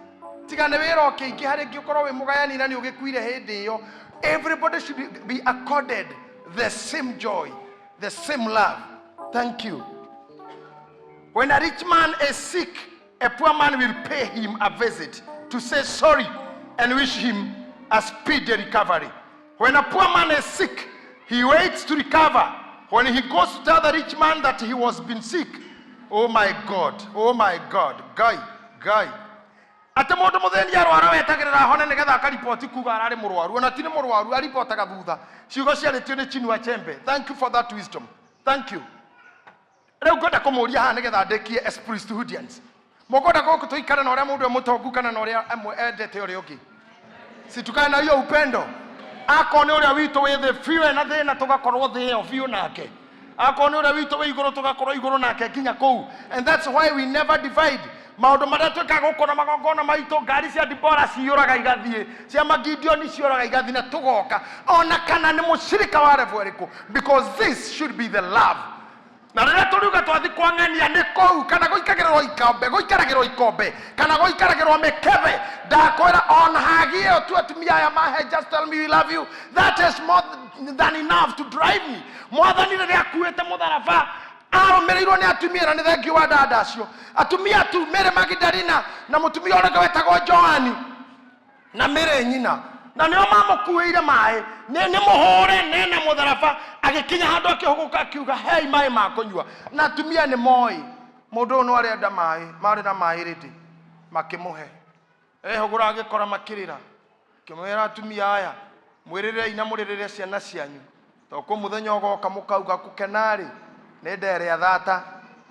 Tigane wera okingi hari ngikorwo wi mugayani na ni ugikuire hindi iyo. Everybody should be accorded the same joy, the same love. Thank you. When a rich man is sick, a poor man will pay him a visit to say sorry and wish him a speedy recovery. When a poor man is sick, he waits to recover. When he goes to tell the rich man that he was been sick, oh my God, guy. Ate mundu mutheni arwara wetagirira hone nigetha akaripoti kuga arari murwaru ona tini murwaru aripotaga thutha ciugo ciaritio ni Chinua Achebe. Thank you for that wisdom. Thank you. Riu ngoda kumuria ha nigetha ndekie esprit studians. Mugoda guku tuikara na uria mundu mutongu kana na uria amwe endete uria ungi. Situkana na hiyo upendo. Akone uria witu wi the few na thina tugakorwo thio few nake. Akone uria witu wi iguru tugakorwo iguru nake kinya kou. And that's why we never divide. Maundu maria twikaga gukona magongona maitu ngari cia Dibora ciuraga igathie cia Magideon ciuraga igathie na tugoka ona kana ni mushirika wa revu eriku, because this should be the love. Na rĩrĩa tũriuga twathi kwang'ania nĩ kũu kana gũikaragĩrwo ikombe kana gũikaragĩrwo mĩkebe, ndakwĩra ona hagi ĩyo tu atumia aya mahe just tell me we love you, that is more than enough to drive me. Mwathani rĩrĩa akuĩte mũtharaba arũmĩrĩirwo nĩ atumia na nĩ thengiũ wa dada acio atumia tu Mary Magdalena na mũtumia ũrĩa wetagwo Joani na Mary nyina na nĩo mamũkuĩire maĩ nĩ mũhũre nena mũtharaba agĩkinya handũ akĩhũgũka akiuga hei maĩ ma kũnyua na atumia nĩ moĩ mũndũ ũyũ no arenda maĩ marĩ na maĩ rĩndĩ makĩmũhe ehũgũra agĩkora makĩrĩra kĩmwĩra atumia aya mwĩrĩrei na mũrĩrĩre ciana cianyu tondũ mũthenya ũgoka mũkauga gũkenarĩ nĩ ndere ya thata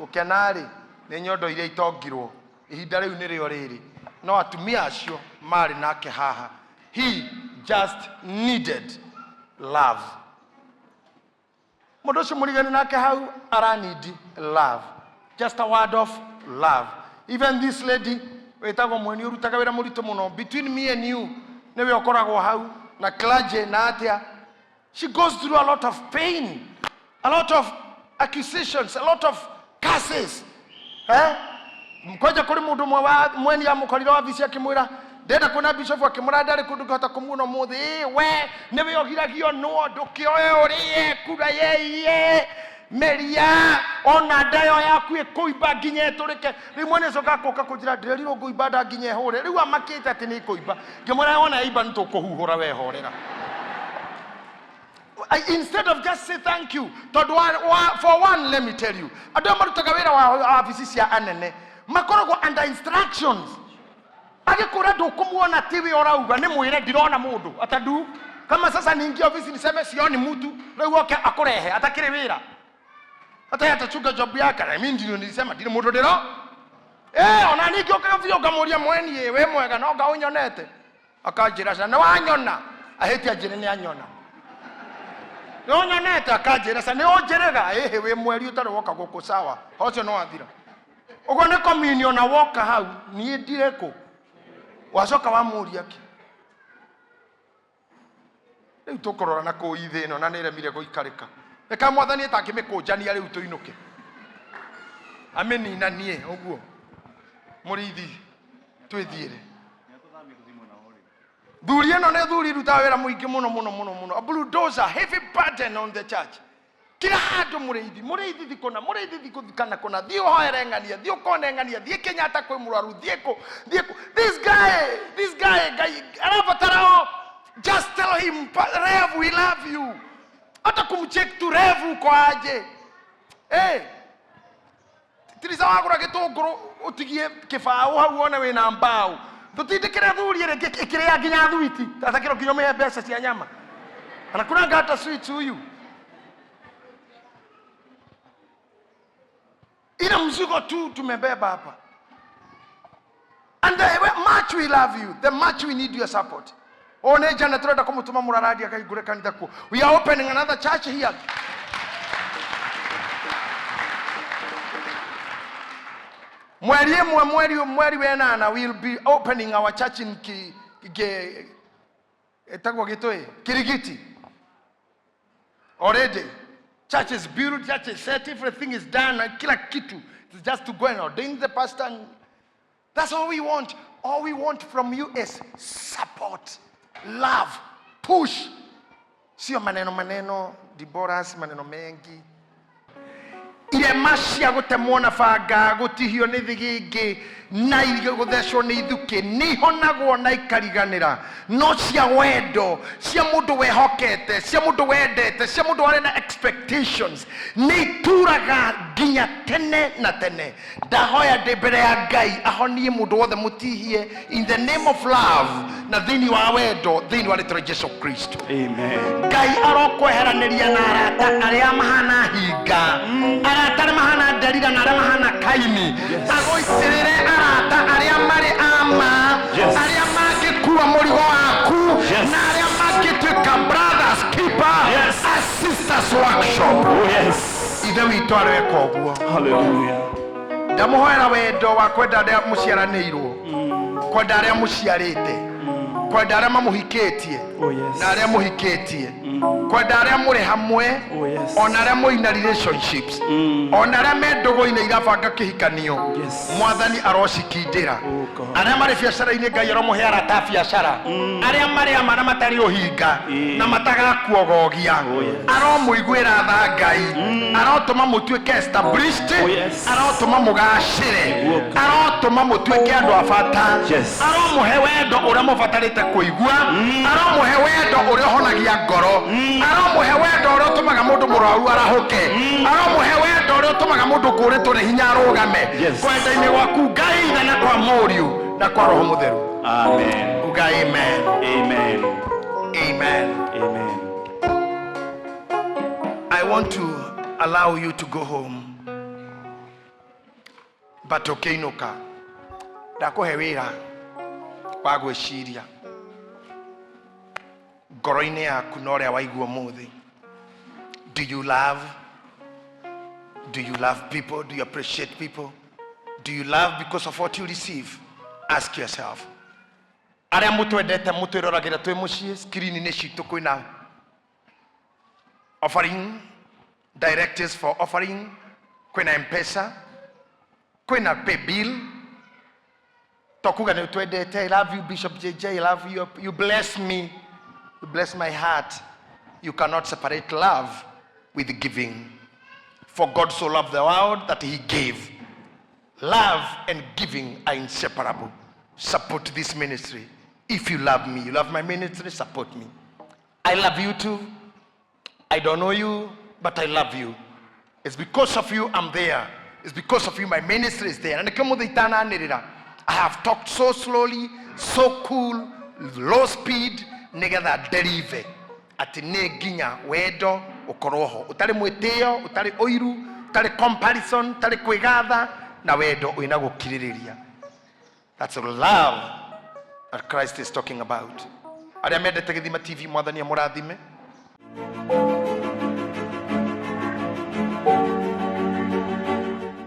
gũkenarĩ nĩ nyondo iria itongirwo ihinda rĩu nĩrĩo rĩrĩ no atumia acio marĩ nake haha. He just needed love. Mundu ucio murigani nake hau ara need love. Just a word of love. Even this lady wetagwo mweni urutaga wira muritu muno between me and you newe okoragwo hau na clergy na atia. She goes through a lot of pain, a lot of accusations, a lot of curses. Mkoja kuri mundu mweni ya mukorira wa bisi akimwira ndenda kuna bishop akimwira ndari kundu ngahota kumuona muthi we niwe ogiragio no ndukioe urie kura yeye meria ona ndayo yaku ikuiba nginya eturike rimwe ni coka koka kujira ndiriro nguiba nda nginya hure riu amakite ati ni ikuiba ngimwira ona iba nitukuhuhura we horera. Instead of just say thank you, for one, let me tell you, adu marutaga wira wa afisi cia anene makoragwo under instructions. Agikura ndukumuona TV orauga ni mwire ndirona mundu atadu Kama sasa niingie ofisi niseme sioni mtu, leo wake akurehe atakire wira. Hata atachunga job yake. Na mimi ndio nilisema ndire mundu ndiro. Ona nikio kavyo gamuria mweni we mwega no gaunyonete. Akajira sana wanyona. Aheti ajire ni anyona. Nyonete akajira sana ojerega we mweri utari woka guku sawa. Hocio no athira. Ugo ne communion na woka hau ni ndireko. Wacoka wa muria ki. Riu tukorora na ku ithino na niremire guikarika. Eka mwathani atakimikujania riu tuinuke. Amenina nie uguo. Murithi twithiire. Thuri eno ne thuri ruta wira muingi muno. A bulldozer, heavy burden on the church. Kila handu murithi thikona murithi thikuthikana kona thio hoerengania thio konengania thie Kenyatta kwe muraru thieko this guy arabatara just tell him Rev we love you. Hata kumcheck tu Rev uko aje. Tiriza wagura gitunguru utigie kibao hau one we na mbao. Tutindikire thuri ere ikire ya ginya thuiti. Tata kiro kinyo me mbeca cia nyama. Ana kuna ngata sweet huyu. Ina mzigo tu tumebeba hapa. And the much we love you, the much we need your support. One jana turenda kumutuma muraradi akaigure kanitha ku. We are opening another church here. Mweri wenana we'll be opening our church in Kirigiti. Already. Church is built, church is set, everything is done, and kila kitu. It's just to go and ordain the pastor. And that's all we want. All we want from you is support, love, push. Sio maneno, diboras, maneno mengi. Ile mashia gutemwona fanga gutihio ni thigigi na irio guthecwo ni ithuki ni honagwo na ikariganira no cia wendo cia mundu wehokete cia mundu wendete cia mundu wari na expectations ni turaga ginya tene na tene ndahoya de mbere ya Ngai ahonie mundu wothe mutihie in the name of love na thini wa wendo thini wa rĩtwa Jesu Kristo. Amen. Ngai arokweheraniria na arata aria mahana hinga arata mahana Delila na aria mahana Kaini agoitirire arata aria mari ama aria magikuwa murigo waku na aria magituika brothers keeper and sisters workshop. Ithe witũ areka ũguo. Hallelujah. Ndamuhoera wendo wa kwenda aria muciaranĩirwo kwenda aria muciarĩte kwenda aria mamuhikĩtie na aria muhikĩtie kwenda aria muri hamwe ona aria muina relationships ona aria mendogo-inĩ irabanga kĩhikanio mwathani arocikindĩra aria marĩ biacara-inĩ Ngai aromuhe arata biacara aria marĩ amana matari ũhinga na matagakuogogia aromũiguĩra tha Ngai arotũma mũtuĩke established arotũma mũgacĩre arotũma mũtuĩke andũ a bata aromũhe wendo ũrĩa mũbatarĩte kuigua aromuhe wendo uria honagia ngoro aromuhe wendo uria utumaga mundu muraru arahuke aromuhe wendo uria utumaga mundu kuritwo ni hinya arugame kwenda-ini gwaku Ngai na kwa Mũriũ na kwa Roho Mutheru. Amen. Uga amen. Amen. Amen. Amen. I want to allow you to go home, but okeinuka ndakuhe wira wa gwiciria ngoro-inĩ yaku na ũrĩa waigua mũthĩ. Do you love? Do you love people? Do you appreciate people? Do you love because of what you receive? Ask yourself. Arĩa mũtwendete mũtwĩroragira twĩ mũciĩ screen-inĩ citũ kwĩna offering, directives for offering, kwĩna M-Pesa, kwĩna pay bill. Tokuga nĩ twendete. I love you Bishop JJ. I love you. You bless me. You bless my heart. You cannot separate love with giving. For God so loved the world that he gave. Love and giving are inseparable. Support this ministry. If you love me, you love my ministry, support me. I love you too. I don't know you, but I love you. It's because of you I'm there. It's because of you my ministry is there. I have talked so slowly, so cool, low speed, negetha derive. ati nĩ nginya wendo ũkorwo ho, ũtarĩ mwĩtĩo, ũtarĩ ũiru, ũtarĩ comparison, ũtarĩ kwĩgatha, na wendo wĩna gũkirĩrĩria. That's the love that Christ is talking about. Arĩa mendete Gĩthima TV, Mwathani amũrathime.